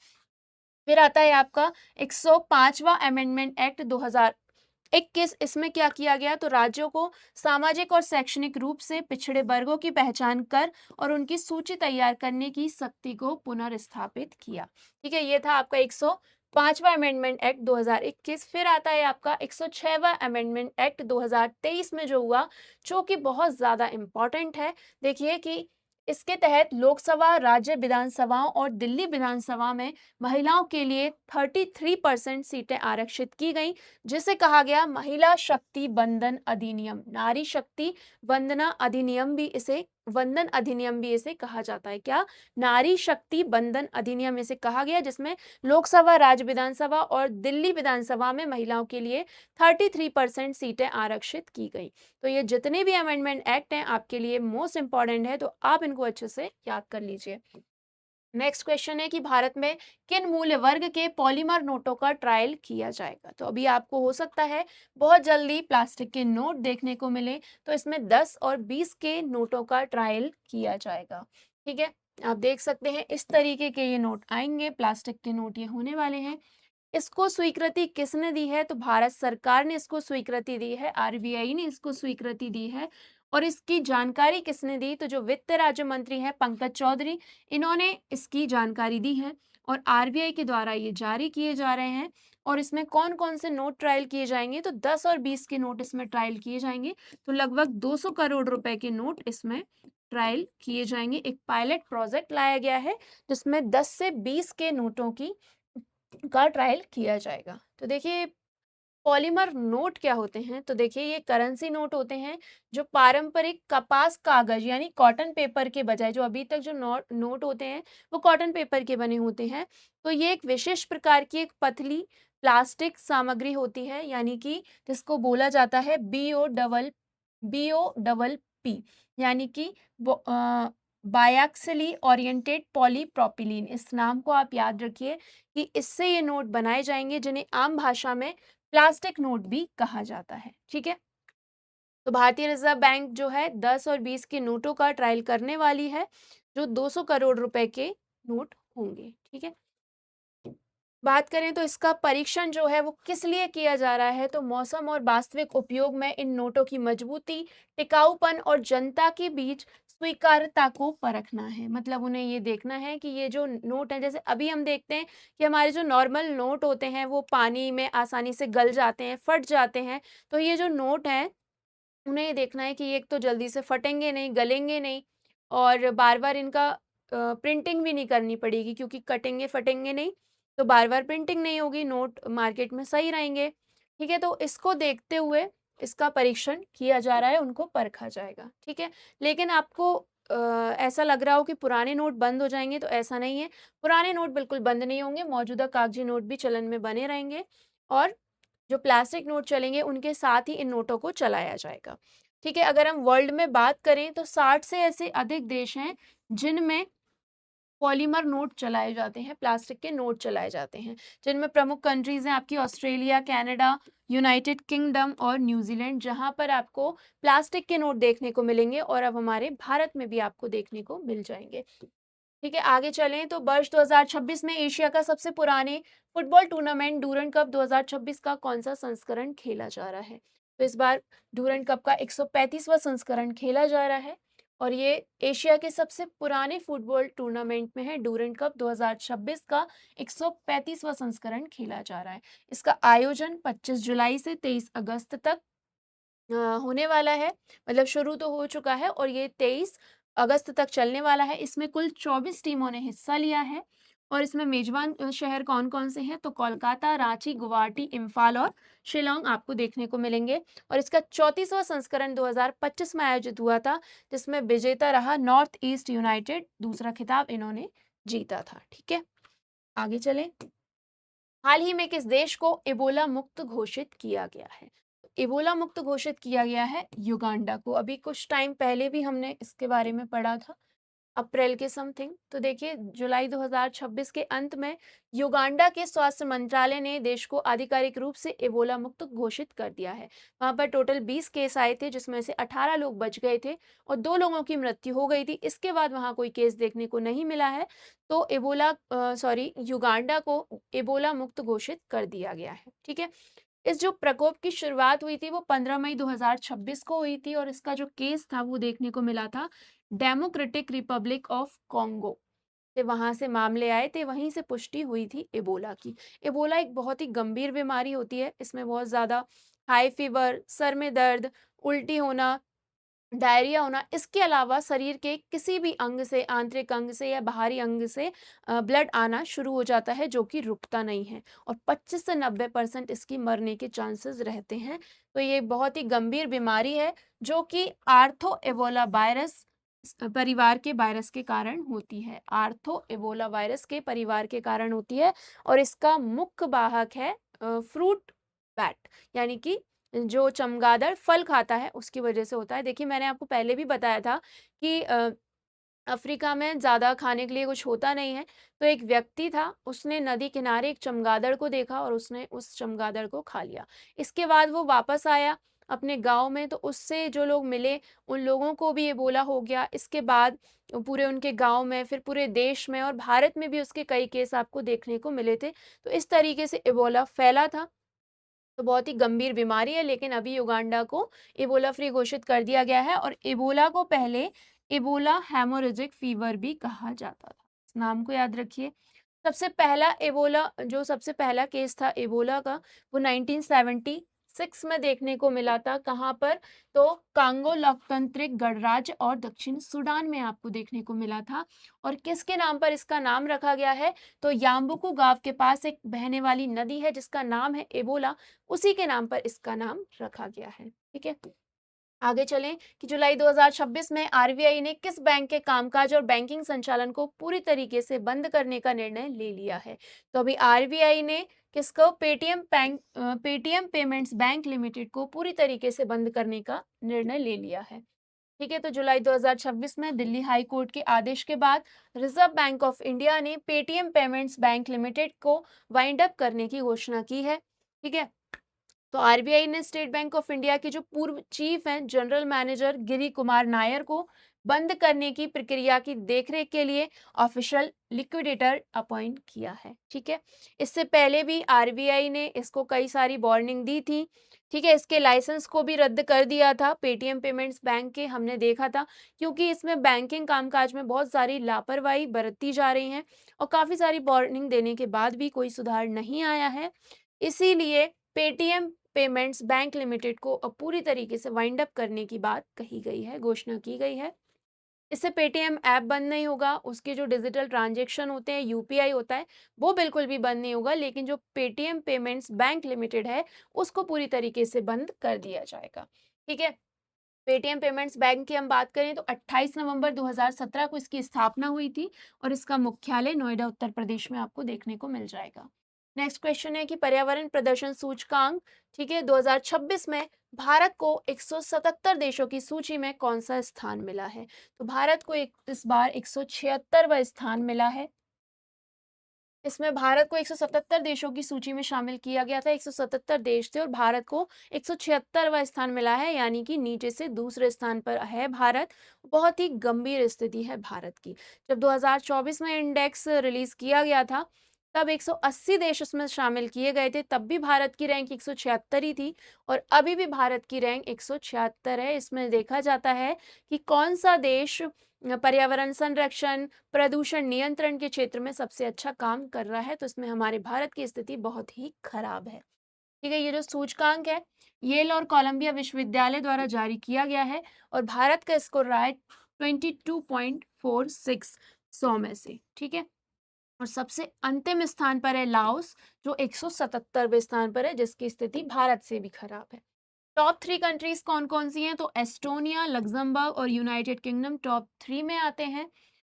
S1: फिर आता है आपका 105वां अमेंडमेंट एक्ट 2021। इसमें क्या किया गया, तो राज्यों को सामाजिक और शैक्षणिक रूप से पिछड़े वर्गों की पहचान कर और उनकी सूची तैयार करने की शक्ति को पुनर्स्थापित किया। ठीक है, ये था आपका 105वां अमेंडमेंट एक्ट 2021। फिर आता है आपका 106वां अमेंडमेंट एक्ट 2023 में जो हुआ, जो कि बहुत ज्यादा इंपॉर्टेंट है। देखिए कि इसके तहत लोकसभा, राज्य विधानसभाओं और दिल्ली विधानसभा में महिलाओं के लिए 33% सीटें आरक्षित की गई, जिसे कहा गया महिला शक्ति बंधन अधिनियम। नारी शक्ति वंदना अधिनियम भी इसे वंदन अधिनियम भी इसे कहा जाता है। क्या, नारी शक्ति बंधन अधिनियम इसे कहा गया, जिसमें लोकसभा, राज्य विधानसभा और दिल्ली विधानसभा में महिलाओं के लिए 33% सीटें आरक्षित की गई। तो ये जितने भी अमेंडमेंट एक्ट हैं आपके लिए मोस्ट इंपॉर्टेंट है, तो आप इनको अच्छे से याद कर लीजिए। नेक्स्ट क्वेश्चन है कि भारत में किन मूल्य वर्ग के पॉलीमर नोटों का ट्रायल किया जाएगा। तो अभी आपको हो सकता है बहुत जल्दी प्लास्टिक के नोट देखने को मिले, तो इसमें 10 और 20 के नोटों का ट्रायल किया जाएगा। ठीक है, आप देख सकते हैं इस तरीके के ये नोट आएंगे, प्लास्टिक के नोट ये होने वाले हैं। इसको स्वीकृति किसने दी है, तो भारत सरकार ने इसको स्वीकृति दी है, आरबीआई ने इसको स्वीकृति दी है। और इसकी जानकारी किसने दी, तो जो वित्त राज्य मंत्री हैं पंकज चौधरी, इन्होंने इसकी जानकारी दी है। और आरबीआई के द्वारा ये जारी किए जा रहे हैं। और इसमें कौन कौन से नोट ट्रायल किए जाएंगे, तो 10 और 20 के नोट इसमें ट्रायल किए जाएंगे। तो लगभग 200 करोड़ रुपए के नोट इसमें ट्रायल किए जाएंगे। एक पायलट प्रोजेक्ट लाया गया है जिसमें 10 से 20 के नोटों की का ट्रायल किया जाएगा। तो देखिए पॉलीमर नोट क्या होते हैं, तो देखिए ये करेंसी नोट होते हैं जो पारंपरिक कपास कागज यानी कॉटन पेपर के बजाय, जो अभी तक जो नोट होते हैं वो कॉटन पेपर के बने होते हैं। तो ये एक विशेष प्रकार की एक पतली प्लास्टिक सामग्री होती है, यानी कि जिसको बोला जाता है BO डबल पी, यानी कि बायक्सिली ओरिएंटेड पॉलीप्रोपिलीन। इस नाम को आप याद रखिए कि इससे ये नोट बनाए जाएंगे, जिन्हें आम भाषा में प्लास्टिक नोट भी कहा जाता है। ठीक है, तो भारतीय रिजर्व बैंक जो है 10 और 20 के नोटों का ट्रायल करने वाली है, जो 200 करोड़ रुपए के नोट होंगे। ठीक है, बात करें तो इसका परीक्षण जो है वो किस लिए किया जा रहा है, तो मौसम और वास्तविक उपयोग में इन नोटों की मजबूती, टिकाऊपन और जनता के बीच स्वीकार्यता को परखना है। मतलब उन्हें ये देखना है कि ये जो नोट है, जैसे अभी हम देखते हैं कि हमारे जो नॉर्मल नोट होते हैं वो पानी में आसानी से गल जाते हैं, फट जाते हैं। तो ये जो नोट है उन्हें ये देखना है कि एक तो जल्दी से फटेंगे नहीं, गलेंगे नहीं, और बार बार इनका प्रिंटिंग भी नहीं करनी पड़ेगी, क्योंकि कटेंगे फटेंगे नहीं तो बार बार प्रिंटिंग नहीं होगी, नोट मार्केट में सही रहेंगे। ठीक है, तो इसको देखते हुए इसका परीक्षण किया जा रहा है, उनको परखा जाएगा। ठीक है, लेकिन आपको ऐसा लग रहा हो कि पुराने नोट बंद हो जाएंगे, तो ऐसा नहीं है। पुराने नोट बिल्कुल बंद नहीं होंगे, मौजूदा कागजी नोट भी चलन में बने रहेंगे, और जो प्लास्टिक नोट चलेंगे उनके साथ ही इन नोटों को चलाया जाएगा। ठीक है, अगर हम वर्ल्ड में बात करें तो 60 से ऐसे अधिक देश हैं जिनमें पॉलीमर नोट चलाए जाते हैं, प्लास्टिक के नोट चलाए जाते हैं, जिनमें प्रमुख कंट्रीज हैं आपकी ऑस्ट्रेलिया, कनाडा, यूनाइटेड किंगडम और न्यूजीलैंड, जहां पर आपको प्लास्टिक के नोट देखने को मिलेंगे और अब हमारे भारत में भी आपको देखने को मिल जाएंगे। ठीक है, आगे चलें तो वर्ष 2026 में एशिया का सबसे पुराने फुटबॉल टूर्नामेंट डूरंड कप 2026 का कौन सा संस्करण खेला जा रहा है? तो इस बार डूरंड कप का 135वां संस्करण खेला जा रहा है और ये एशिया के सबसे पुराने फुटबॉल टूर्नामेंट में है। डूरंड कप 2026 का 135वां संस्करण खेला जा रहा है। इसका आयोजन 25 जुलाई से 23 अगस्त तक होने वाला है। मतलब शुरू तो हो चुका है और ये 23 अगस्त तक चलने वाला है। इसमें कुल 24 टीमों ने हिस्सा लिया है और इसमें मेजबान शहर कौन-कौन से हैं? तो कोलकाता, रांची, गुवाहाटी, इम्फाल और शिलांग आपको देखने को मिलेंगे और इसका 34वां संस्करण 2025 में आयोजित हुआ था, जिसमें विजेता रहा नॉर्थ ईस्ट यूनाइटेड। दूसरा खिताब इन्होंने जीता था। ठीक है, आगे चलें। हाल ही में किस देश को इबोला मुक्त घोषित किया गया है? इबोला मुक्त घोषित किया गया है युगांडा को। अभी कुछ टाइम पहले भी हमने इसके बारे में पढ़ा था, अप्रैल के समथिंग। तो देखिए जुलाई 2026 के अंत में युगांडा के स्वास्थ्य मंत्रालय ने देश को आधिकारिक रूप से इबोला मुक्त घोषित कर दिया है। वहां पर टोटल 20 केस आए थे, जिसमें से 18 लोग बच गए थे और 2 लोगों की मृत्यु हो गई थी। इसके बाद वहां कोई केस देखने को नहीं मिला है। तो युगांडा को इबोला मुक्त घोषित कर दिया गया है। ठीक है, इस जो प्रकोप की शुरुआत हुई थी वो 15 मई 2026 को हुई थी और इसका जो केस था वो देखने को मिला था डेमोक्रेटिक रिपब्लिक ऑफ कॉन्गो से। वहां से मामले आए थे, वहीं से पुष्टि हुई थी इबोला की। इबोला एक बहुत ही गंभीर बीमारी होती है। इसमें बहुत ज्यादा हाई फीवर, सर में दर्द, उल्टी होना, डायरिया होना, इसके अलावा शरीर के किसी भी अंग से, आंतरिक अंग से या बाहरी अंग से ब्लड आना शुरू हो जाता है, जो कि रुकता नहीं है और 25 से 90% इसकी मरने के चांसेस रहते हैं। तो ये बहुत ही गंभीर बीमारी है जो कि आर्थो एबोला वायरस परिवार के वायरस के कारण होती है। आर्थो एबोला वायरस के परिवार के कारण होती है और इसका मुख्य वाहक है फ्रूट बैट, यानी कि जो चमगादड़ फल खाता है उसकी वजह से होता है। देखिए मैंने आपको पहले भी बताया था कि अफ्रीका में ज़्यादा खाने के लिए कुछ होता नहीं है, तो एक व्यक्ति था, उसने नदी किनारे एक चमगादड़ को देखा और उसने उस चमगादड़ को खा लिया। इसके बाद वो वापस आया अपने गाँव में, तो उससे जो लोग मिले उन लोगों को भी इबोला हो गया। इसके बाद पूरे उनके गाँव में, फिर पूरे देश में और भारत में भी उसके कई केस आपको देखने को मिले थे। तो इस तरीके से इबोला फैला था। तो बहुत ही गंभीर बीमारी है, लेकिन अभी युगांडा को इबोला फ्री घोषित कर दिया गया है और इबोला को पहले इबोला हेमोरेजिक फीवर भी कहा जाता था। इस नाम को याद रखिए। सबसे पहला केस था इबोला का, वो 1976 में देखने को मिला था। कहाँ पर? तो कांगो लोकतांत्रिक गणराज्य और दक्षिण सूडान में आपको देखने को मिला था। और किसके नाम पर इसका नाम रखा गया है? तो याम्बुकू गांव के पास एक बहने वाली नदी है जिसका नाम है इबोला, उसी के नाम पर इसका नाम रखा गया है। ठीक है, आगे चलें कि जुलाई 2026 में आरबीआई ने किस बैंक के कामकाज और बैंकिंग संचालन को पूरी तरीके से बंद करने का निर्णय ले लिया है? तो अभी आरबीआई ने किसको? पेटीएम पेमेंट्स बैंक लिमिटेड को पूरी तरीके से बंद करने का निर्णय ले लिया है। ठीक है, तो जुलाई 2026 में दिल्ली हाई कोर्ट के आदेश के बाद रिजर्व बैंक ऑफ इंडिया ने पेटीएम पेमेंट्स बैंक लिमिटेड को वाइंड अप करने की घोषणा की है। ठीक है, तो आरबीआई ने स्टेट बैंक ऑफ इंडिया के जो पूर्व चीफ हैं जनरल मैनेजर गिरी कुमार नायर को बंद करने की प्रक्रिया की देखरेख के लिए ऑफिशियल लिक्विडेटर अपॉइंट किया है। ठीक है, इससे पहले भी आरबीआई ने इसको कई सारी वार्निंग दी थी। ठीक है, इसके लाइसेंस को भी रद्द कर दिया था पेटीएम पेमेंट्स बैंक के, हमने देखा था, क्योंकि इसमें बैंकिंग कामकाज में बहुत सारी लापरवाही बरती जा रही है और काफी सारी वार्निंग देने के बाद भी कोई सुधार नहीं आया है। इसीलिए पेटीएम पेमेंट्स बैंक लिमिटेड को अब पूरी तरीके से वाइंड अप करने की बात कही गई है, घोषणा की गई है। इससे पेटीएम ऐप बंद नहीं होगा, उसके जो डिजिटल ट्रांजैक्शन होते हैं, यूपीआई होता है, वो बिल्कुल भी बंद नहीं होगा, लेकिन जो पेटीएम पेमेंट्स बैंक लिमिटेड है उसको पूरी तरीके से बंद कर दिया जाएगा। ठीक है, पेटीएम पेमेंट्स बैंक की हम बात करें तो 28 नवंबर 2017 को इसकी स्थापना हुई थी और इसका मुख्यालय नोएडा उत्तर प्रदेश में आपको देखने को मिल जाएगा। नेक्स्ट क्वेश्चन है कि पर्यावरण प्रदर्शन सूचकांक, ठीक है, 2026 में भारत को 177 देशों की सूची में कौन सा स्थान मिला है? तो भारत को इस बार 176वां स्थान मिला है। इसमें भारत को 177 देशों की सूची में शामिल किया गया था। 177 देश थे और भारत को 176वां स्थान मिला है, यानी कि नीचे से दूसरे स्थान पर है भारत। बहुत ही गंभीर स्थिति है भारत की। जब 2024 में इंडेक्स रिलीज किया गया था, तब 180 देश उसमें शामिल किए गए थे, तब भी भारत की रैंक 176 ही थी और अभी भी भारत की रैंक 176 है। इसमें देखा जाता है कि कौन सा देश पर्यावरण संरक्षण, प्रदूषण नियंत्रण के क्षेत्र में सबसे अच्छा काम कर रहा है। तो इसमें हमारे भारत की स्थिति बहुत ही खराब है। ठीक है, ये जो सूचकांक है, येल और कोलंबिया विश्वविद्यालय द्वारा जारी किया गया है और भारत का स्कोर रहा है 22.46 100 में से। ठीक है, और सबसे अंतिम स्थान पर है लाओस, जो 177वें स्थान पर है, जिसकी स्थिति भारत से भी खराब है। टॉप 3 कंट्रीज कौन कौन सी हैं? तो एस्टोनिया, लग्जमबर्ग और यूनाइटेड किंगडम टॉप 3 में आते हैं।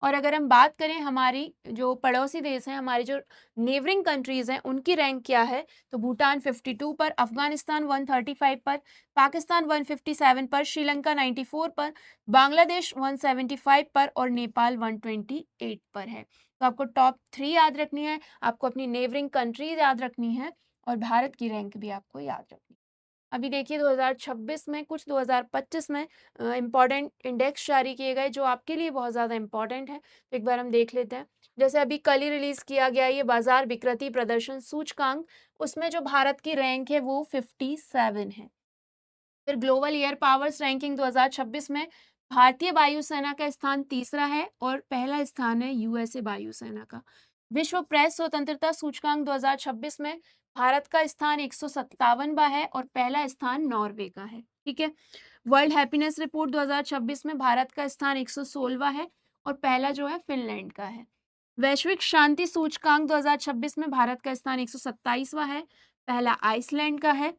S1: और अगर हम बात करें हमारी जो पड़ोसी देश हैं, हमारी जो नेबरिंग कंट्रीज हैं, उनकी रैंक क्या है? तो भूटान 52 पर, अफगानिस्तान 135 पर, पाकिस्तान 157 पर, श्रीलंका 94 पर, बांग्लादेश 175 पर और नेपाल 128 पर है। तो आपको टॉप 3 याद रखनी है, आपको अपनी नेबरिंग कंट्रीज याद रखनी है और भारत की रैंक भी आपको याद रखनी है। अभी देखिए 2026 में, कुछ 2025 में इम्पॉर्टेंट इंडेक्स जारी किए गए जो आपके लिए बहुत ज़्यादा इम्पॉर्टेंट है। तो एक बार हम देख लेते हैं। जैसे अभी कल ही रिलीज किया गया ये बाजार विकृति प्रदर्शन सूचकांक, उसमें जो भारत की रैंक है वो 57 है। फिर ग्लोबल एयर पावर्स रैंकिंग 2026 में भारतीय वायुसेना का स्थान तीसरा है और पहला स्थान है यूएसए वायुसेना का। विश्व प्रेस स्वतंत्रता सूचकांक 2026 में भारत का स्थान 157वां है और पहला स्थान नॉर्वे का है। ठीक है, वर्ल्ड हैप्पीनेस रिपोर्ट 2026 में भारत का स्थान 116वां है और पहला जो है फिनलैंड का है। वैश्विक शांति सूचकांक 2026 में भारत का स्थान 127वां है, पहला आइसलैंड का है।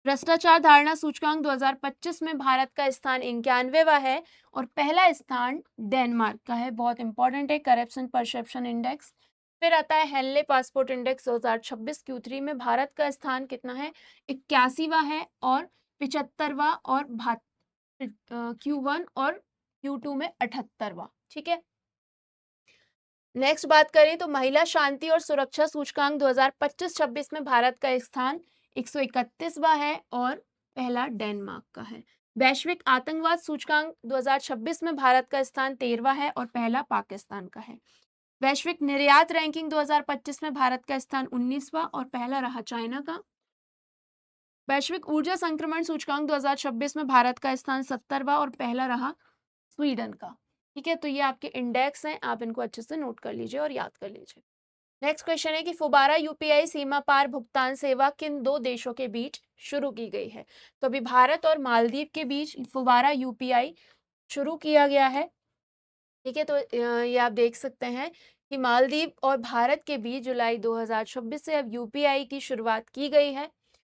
S1: भ्रष्टाचार धारणा सूचकांक 2025 में भारत का स्थान 91वां है और पहला स्थान डेनमार्क का है। बहुत इंपॉर्टेंट है करप्शन परसेप्शन इंडेक्स। फिर आता है हेनले पासपोर्ट इंडेक्स 2026 Q3 में भारत का स्थान कितना है? 81वां है और 75वां और Q1 और Q2 में 78वां। ठीक है, नेक्स्ट बात करें तो महिला शांति और सुरक्षा सूचकांक 2025-26 में भारत का स्थान 131वां है और पहला डेनमार्क का है। वैश्विक आतंकवाद सूचकांक 2026 में भारत का स्थान 13वां है और पहला पाकिस्तान का है। वैश्विक निर्यात रैंकिंग 2025 में भारत का स्थान 19वां और पहला रहा चाइना का। वैश्विक ऊर्जा संक्रमण सूचकांक 2026 में भारत का स्थान 70वां और पहला रहा स्वीडन का। ठीक है, तो ये आपके इंडेक्स हैं, आप इनको अच्छे से नोट कर लीजिए और याद कर लीजिए। नेक्स्ट क्वेश्चन है कि फुबारा यूपीआई सीमा पार भुगतान सेवा किन दो देशों के बीच शुरू की गई है? तो अभी भारत और मालदीव के बीच फुबारा यूपीआई शुरू किया गया है। ठीक है, तो ये आप देख सकते हैं कि मालदीव और भारत के बीच जुलाई 2026 से अब यूपीआई की शुरुआत की गई है।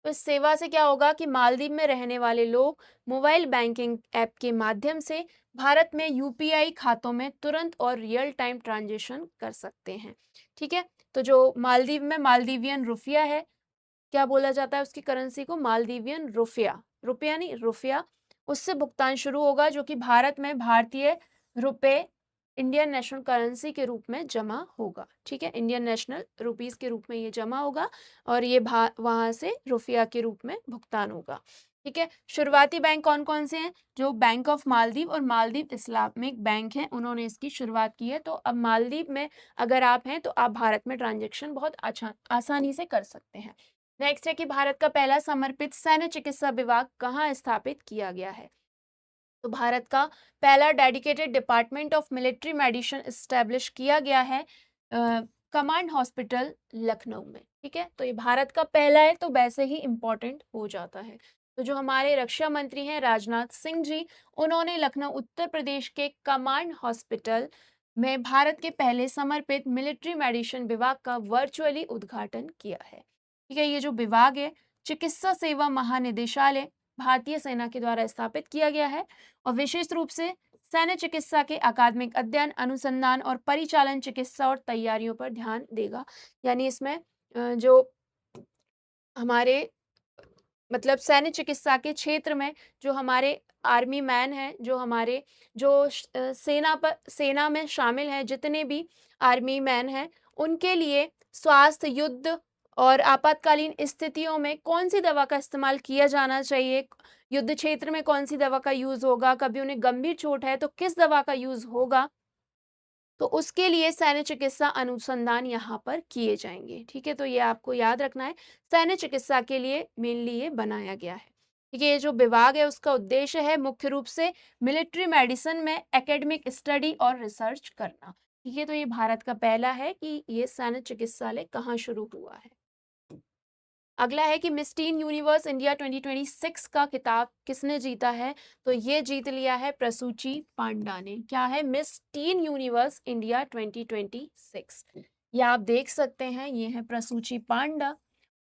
S1: तो इस सेवा से क्या होगा कि मालदीव में रहने वाले लोग मोबाइल बैंकिंग ऐप के माध्यम से भारत में यूपीआई खातों में तुरंत और रियल टाइम ट्रांजेक्शन कर सकते हैं। ठीक है, तो जो मालदीव में मालदीवियन रुपया है, क्या बोला जाता है उसकी करेंसी को? मालदीवियन रुपया, रुपया नहीं रुपया, उससे भुगतान शुरू होगा, जो कि भारत में भारतीय रुपए इंडियन नेशनल करेंसी के रूप में जमा होगा। ठीक है, इंडियन नेशनल रुपीस के रूप में ये जमा होगा और ये वहां से रुपया के रूप में भुगतान होगा। ठीक है, शुरुआती बैंक कौन कौन से हैं? जो बैंक ऑफ मालदीव और मालदीव इस्लामिक बैंक है, उन्होंने इसकी शुरुआत की है। तो अब मालदीव में अगर आप हैं तो आप भारत में ट्रांजेक्शन बहुत आसानी से कर सकते हैं। नेक्स्ट है कि भारत का पहला समर्पित सैन्य चिकित्सा विभाग कहाँ स्थापित किया गया है? तो भारत का पहला dedicated department of military medicine establish किया गया है कमांड हॉस्पिटल लखनऊ में। ठीक है, तो ये भारत का पहला है, तो वैसे ही इंपॉर्टेंट हो जाता है। तो जो हमारे रक्षा मंत्री हैं राजनाथ सिंह जी, उन्होंने लखनऊ उत्तर प्रदेश के कमांड हॉस्पिटल में भारत के पहले समर्पित मिलिट्री मेडिसिन विभाग का वर्चुअली उद्घाटन किया है। ठीक है, ये जो विभाग है चिकित्सा सेवा महानिदेशालय भारतीय सेना के द्वारा स्थापित किया गया है और विशेष रूप से सैन्य चिकित्सा के अकादमिक अध्ययन, अनुसंधान और परिचालन, चिकित्सा और तैयारियों पर ध्यान देगा। यानी इसमें जो हमारे मतलब सैन्य चिकित्सा के क्षेत्र में जो हमारे आर्मी मैन हैं, जो हमारे जो सेना में शामिल हैं, जितने भी आर्मी मैन हैं, उनके लिए स्वास्थ्य, युद्ध और आपातकालीन स्थितियों में कौन-सी दवा का इस्तेमाल किया जाना चाहिए, युद्ध क्षेत्र में कौन-सी दवा का यूज़ होगा, कभी उन्हें गंभीर चोट है तो किस दवा का यूज़ होगा, तो उसके लिए सैन्य चिकित्सा अनुसंधान यहाँ पर किए जाएँगे, ठीक है? तो ये आपको याद रखना है, सैन्य चिकित्सा के लिए मेनली ये बनाया गया है। ठीक है, ये जो विभाग है उसका उद्देश्य है मुख्य रूप से मिलिट्री मेडिसिन में एकेडमिक स्टडी और रिसर्च करना, ठीक है? तो ये भारत का पहला है कि ये सैन्य चिकित्सालय कहाँ शुरू हुआ है। अगला है कि मिस टीन यूनिवर्स इंडिया 2026 का खिताब किसने जीता है? तो ये जीत लिया है प्रसूचि पांडा ने। क्या है? Miss tin universe India 2026। ये आप देख सकते हैं, ये है प्रसूचि पांडा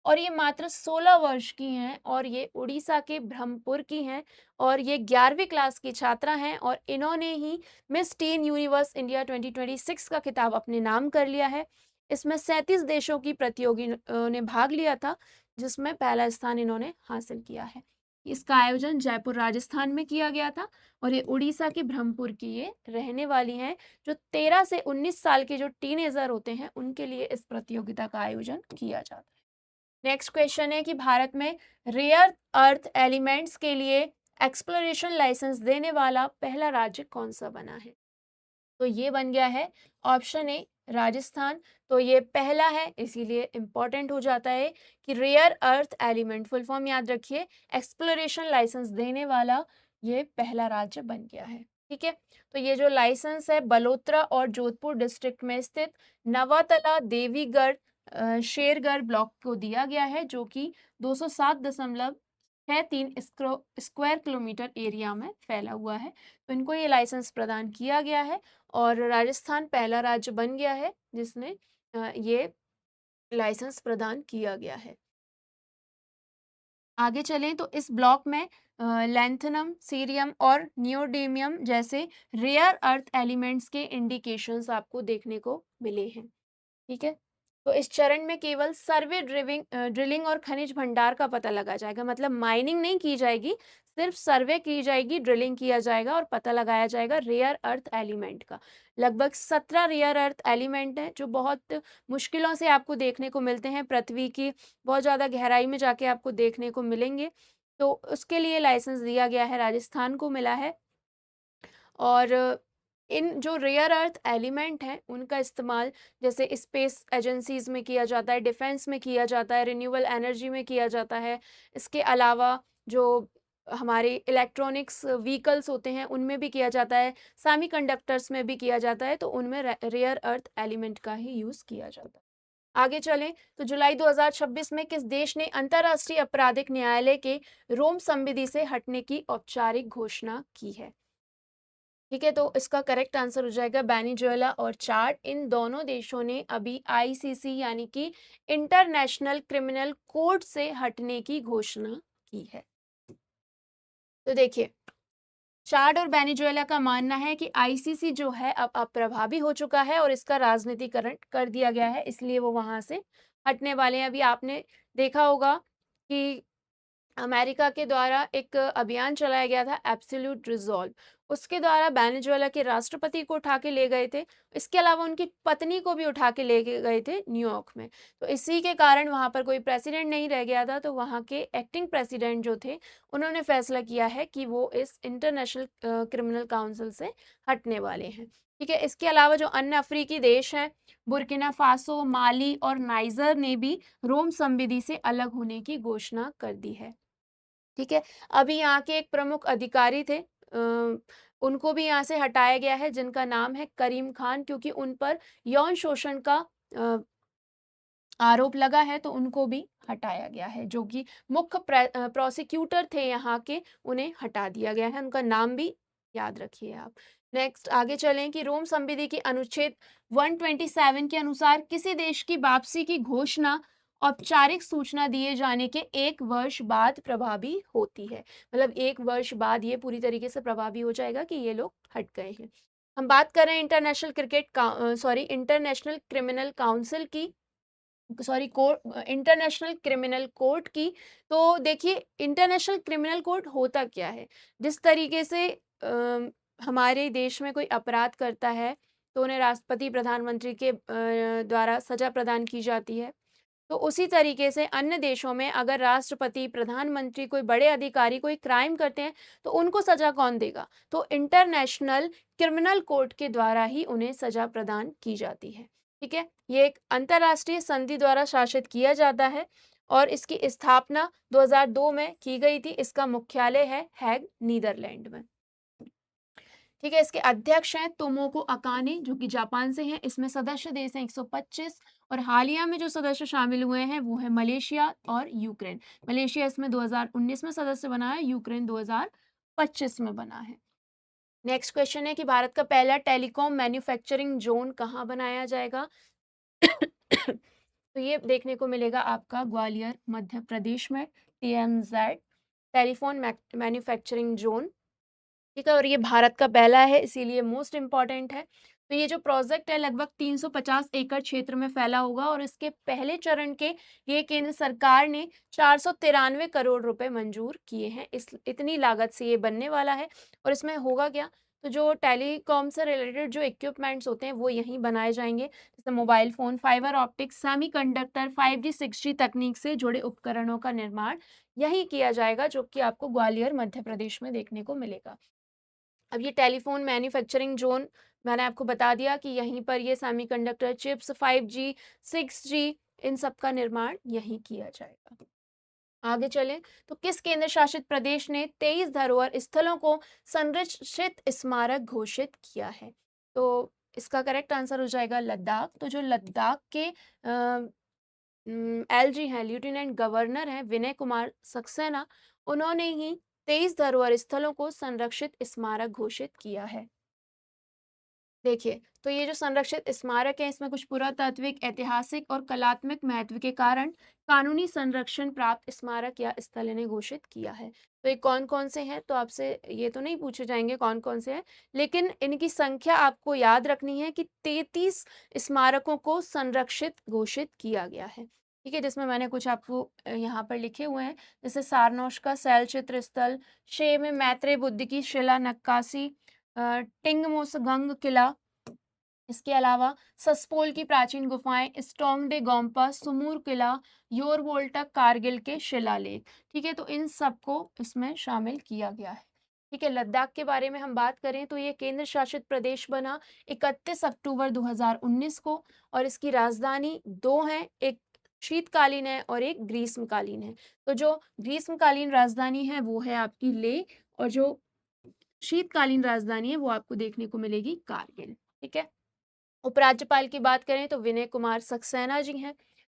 S1: और ये मात्र 16 वर्ष की हैं और ये उड़ीसा के ब्रह्मपुर की हैं और ये 11वीं क्लास की छात्रा हैं और इन्होंने ही मिस टीन यूनिवर्स इंडिया 2026 का खिताब अपने नाम कर लिया है। इसमें 37 देशों की प्रतियोगी ने भाग लिया था, जिसमें पहला स्थान इन्होंने हासिल किया है। इसका आयोजन जयपुर राजस्थान में किया गया था और ये उड़ीसा के ब्रह्मपुर की ये रहने वाली हैं। जो 13 से 19 साल के जो टीनेजर होते हैं उनके लिए इस प्रतियोगिता का आयोजन किया जाता है। नेक्स्ट क्वेश्चन है कि भारत में रेयर अर्थ एलिमेंट्स के लिए एक्सप्लोरेशन लाइसेंस देने वाला पहला राज्य कौन सा बना है? तो ये बन गया है ऑप्शन ए राजस्थान। तो ये पहला है, इसीलिए इंपॉर्टेंट हो जाता है कि rare earth element full form याद रखिए, एक्सप्लोरेशन लाइसेंस देने वाला ये पहला राज्य बन गया है। ठीक है, तो ये जो लाइसेंस है बलोत्रा और जोधपुर डिस्ट्रिक्ट में स्थित नवातला देवीगढ़ शेरगढ़ ब्लॉक को दिया गया है, जो कि 207.63 स्क्वायर किलोमीटर एरिया में फैला हुआ है। तो इनको ये लाइसेंस प्रदान किया गया है और राजस्थान पहला राज्य बन गया है जिसने ये लाइसेंस प्रदान किया गया है। आगे चलें तो इस ब्लॉक में लैंथनम, सीरियम और नियोडीमियम जैसे रेयर अर्थ एलिमेंट्स के इंडिकेशंस आपको देखने को मिले हैं। ठीक है, तो इस चरण में केवल सर्वे ड्रिलिंग और खनिज भंडार का पता लगा जाएगा, मतलब माइनिंग नहीं की जाएगी, सिर्फ सर्वे की जाएगी, ड्रिलिंग किया जाएगा और पता लगाया जाएगा रेयर अर्थ एलिमेंट का। लगभग 17 रेयर अर्थ एलिमेंट हैं जो बहुत मुश्किलों से आपको देखने को मिलते हैं, पृथ्वी की बहुत ज़्यादा गहराई में जाके आपको देखने को मिलेंगे। तो उसके लिए लाइसेंस दिया गया है, राजस्थान को मिला है। और इन जो रेयर अर्थ एलिमेंट हैं उनका इस्तेमाल जैसे स्पेस एजेंसीज में किया जाता है, डिफेंस में किया जाता है, रिन्यूएबल एनर्जी में किया जाता है। इसके अलावा जो हमारे इलेक्ट्रॉनिक्स व्हीकल्स होते हैं उनमें भी किया जाता है, सेमीकंडक्टर्स में भी किया जाता है, तो उनमें रेयर अर्थ एलिमेंट का ही यूज़ किया जाता है। आगे चलें तो जुलाई 2026 में किस देश ने अंतर्राष्ट्रीय आपराधिक न्यायालय के रोम संविधि से हटने की औपचारिक घोषणा की है? ठीक है, तो इसका करेक्ट आंसर हो जाएगा वेनेजुएला और चाड। इन दोनों देशों ने अभी आईसीसी यानी कि इंटरनेशनल क्रिमिनल कोर्ट से हटने की घोषणा की है। तो देखिए, चाड और वेनेजुएला का मानना है कि आईसीसी जो है अब अप्रभावी हो चुका है और इसका राजनीतिकरण कर दिया गया है, इसलिए वो वहां से हटने वाले हैं। अभी आपने देखा होगा कि अमेरिका के द्वारा एक अभियान चलाया गया था एब्सोल्यूट रिजॉल्व, उसके द्वारा वेनेजुएला के राष्ट्रपति को उठा के ले गए थे। इसके अलावा उनकी पत्नी को भी उठा के ले गए थे न्यूयॉर्क में। तो इसी के कारण वहां पर कोई प्रेसिडेंट नहीं रह गया था, तो वहां के एक्टिंग प्रेसिडेंट जो थे उन्होंने फैसला किया है कि वो इस इंटरनेशनल क्रिमिनल काउंसिल से हटने वाले हैं। ठीक है, इसके अलावा जो अन्य अफ्रीकी देश हैं, बुर्किना फासो, माली और नाइजर ने भी रोम संविधि से अलग होने की घोषणा कर दी है। ठीक है, अभी यहाँ के एक प्रमुख अधिकारी थे, उनको भी यहाँ से हटाया गया है, जिनका नाम है करीम खान, क्योंकि उन पर यौन शोषण का आरोप लगा है, तो उनको भी हटाया गया है। जो कि मुख्य प्रोसिक्यूटर थे यहाँ के, उन्हें हटा दिया गया है, उनका नाम भी याद रखिए आप। नेक्स्ट आगे चलें कि रोम संविधि के अनुच्छेद 127 के अनुसार किसी देश की वापसी की घोषणा औपचारिक सूचना दिए जाने के 1 वर्ष बाद प्रभावी होती है। मतलब 1 वर्ष बाद ये पूरी तरीके से प्रभावी हो जाएगा कि ये लोग हट गए हैं। हम बात कर रहे हैं इंटरनेशनल क्रिमिनल काउंसिल की। Sorry court, international criminal court की। तो देखिए इंटरनेशनल क्रिमिनल कोर्ट होता क्या है, जिस तरीके से हमारे देश में कोई अपराध करता है तो उन्हें राष्ट्रपति प्रधानमंत्री के द्वारा सजा प्रदान की जाती है। तो उसी तरीके से अन्य देशों में अगर राष्ट्रपति, प्रधानमंत्री, कोई बड़े अधिकारी कोई क्राइम करते हैं तो उनको सजा कौन देगा? तो इंटरनेशनल क्रिमिनल कोर्ट के द्वारा ही उन्हें सजा प्रदान की जाती है। ठीक है? ये एक अंतर्राष्ट्रीय संधि द्वारा शासित किया जाता है और इसकी स्थापना 2002 में की गई थी। इसका मुख्यालय है हैग, नीदरलैंड में। ठीक है, इसके अध्यक्ष हैं तोमोको अकाने जो कि जापान से हैं। इसमें सदस्य देश हैं 125 और हालिया में जो सदस्य शामिल हुए हैं वो है मलेशिया और यूक्रेन। मलेशिया इसमें 2019 में सदस्य बना है, यूक्रेन 2025 में बना है। नेक्स्ट क्वेश्चन है कि भारत का पहला टेलीकॉम मैन्युफैक्चरिंग जोन कहाँ बनाया जाएगा? तो ये देखने को मिलेगा आपका ग्वालियर, मध्य प्रदेश में, TMZ, टेलीफोन मैन्युफैक्चरिंग जोन। ठीक है, और ये भारत का पहला है इसीलिए मोस्ट इम्पॉर्टेंट है। तो ये जो प्रोजेक्ट है लगभग 350 एकड़ क्षेत्र में फैला होगा और इसके पहले चरण के लिए केंद्र सरकार ने 493 करोड़ रुपए मंजूर किए हैं। इस इतनी लागत से ये बनने वाला है। और इसमें होगा क्या, तो जो टेलीकॉम से रिलेटेड जो इक्विपमेंट्स होते हैं वो यहीं बनाए जाएंगे, जैसे mobile phone, fibre optics, semiconductor, 5G 6G तकनीक से जुड़े उपकरणों का निर्माण यहीं किया जाएगा, जो कि आपको ग्वालियर मध्य प्रदेश में देखने को मिलेगा। अब ये टेलीफोन मैन्युफैक्चरिंग जोन मैंने आपको बता दिया कि यहीं पर ये सेमीकंडक्टर चिप्स, 5G 6G इन सब का निर्माण यहीं किया जाएगा। आगे चलें तो किस केंद्र शासित प्रदेश ने 23 धरोहर स्थलों को संरक्षित स्मारक घोषित किया है? तो इसका करेक्ट आंसर हो जाएगा लद्दाख। तो जो लद्दाख के LG हैं, लेफ्टिनेंट गवर्नर हैं विनय कुमार सक्सेना, उन्होंने ही 23 धरोहर स्थलों को संरक्षित स्मारक घोषित किया है। देखिए, तो ये जो संरक्षित स्मारक है इसमें कुछ पुरातात्विक, ऐतिहासिक और कलात्मक महत्व के कारण कानूनी संरक्षण प्राप्त स्मारक या स्थल इन्हें घोषित किया है। तो ये कौन-कौन से हैं? तो आपसे ये तो नहीं पूछे जाएंगे कौन-कौन से हैं, लेकिन इनकी संख्या आपको याद रखनी है कि 33 स्मारकों को संरक्षित घोषित किया गया है। ठीक है, जिसमें मैंने कुछ आपको यहाँ पर लिखे हुए हैं, जैसे सारनाथ का शैलचित्र स्थल, शे में मैत्रेय बुद्ध की शिला नक्काशी, टिंगमोसगंग किला, इसके अलावा सस्पोल की प्राचीन गुफाएं, स्टोंगडे गोम्पा, सुमूर किला, योरवोल्टक, कारगिल के शिलालेख। ठीक है, तो इन सबको इसमें शामिल किया गया है। ठीक है, लद्दाख के बारे में हम बात करें तो ये केंद्र शासित प्रदेश बना 31 अक्टूबर 2019 को और इसकी राजधानी दो हैं, एक शीतकालीन है और एक ग्रीष्मकालीन है। तो जो ग्रीष्मकालीन राजधानी है वो है आपकी लेह और जो शीतकालीन राजधानी है वो आपको देखने को मिलेगी कारगिल। ठीक है, उपराज्यपाल की बात करें तो विनय कुमार सक्सेना जी हैं।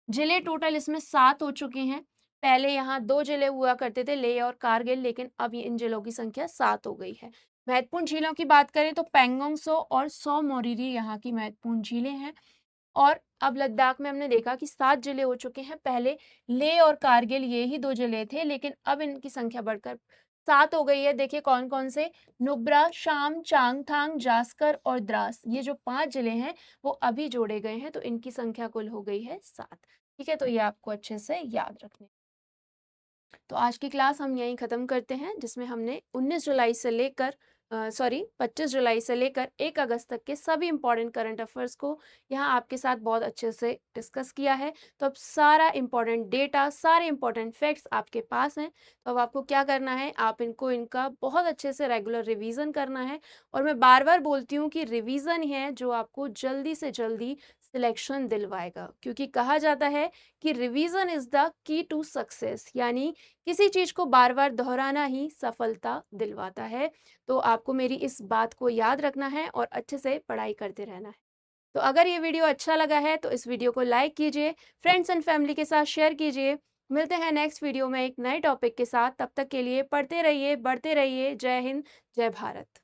S1: जिले टोटल इसमें 7 हो चुके हैं। पहले यहाँ 2 जिले हुआ करते थे, लेह और कारगिल, लेकिन अब इन जिलों की संख्या 7 हो गई है। महत्वपूर्ण झीलों की बात करें तो पेंगोंग सो और सो मोरिरी यहाँ की महत्वपूर्ण झीलें हैं। और अब लद्दाख में हमने देखा कि 7 जिले हो चुके हैं। पहले लेह और कारगिल ये ही 2 जिले थे, लेकिन अब इनकी संख्या बढ़कर 7 हो गई है। देखिए कौन कौन से, नुब्रा, शाम, चांगथांग, जास्कर और द्रास, ये जो 5 जिले हैं वो अभी जोड़े गए हैं, तो इनकी संख्या कुल हो गई है 7। ठीक है, तो ये आपको अच्छे से याद रखने। तो आज की क्लास हम यहीं ख़त्म करते हैं, जिसमें हमने 19 जुलाई से लेकर 25 जुलाई से लेकर 1 अगस्त तक के सभी इंपॉर्टेंट करंट अफेयर्स को यहाँ आपके साथ बहुत अच्छे से डिस्कस किया है। तो अब सारा इंपॉर्टेंट डेटा, सारे इंपॉर्टेंट फैक्ट्स आपके पास हैं। तो अब आपको क्या करना है, आप इनका बहुत अच्छे से रेगुलर रिवीजन करना है। और मैं बार बार बोलती हूँ कि रिवीजन है जो आपको जल्दी से जल्दी सिलेक्शन दिलवाएगा, क्योंकि कहा जाता है कि revision is the key to success, यानी किसी चीज को बार बार दोहराना ही सफलता दिलवाता है। तो आपको मेरी इस बात को याद रखना है और अच्छे से पढ़ाई करते रहना है। तो अगर ये वीडियो अच्छा लगा है तो इस वीडियो को लाइक कीजिए, फ्रेंड्स एंड फैमिली के साथ शेयर कीजिए। मिलते हैं नेक्स्ट वीडियो में एक नए टॉपिक के साथ। तब तक के लिए पढ़ते रहिए, बढ़ते रहिए। जय हिंद, जय भारत।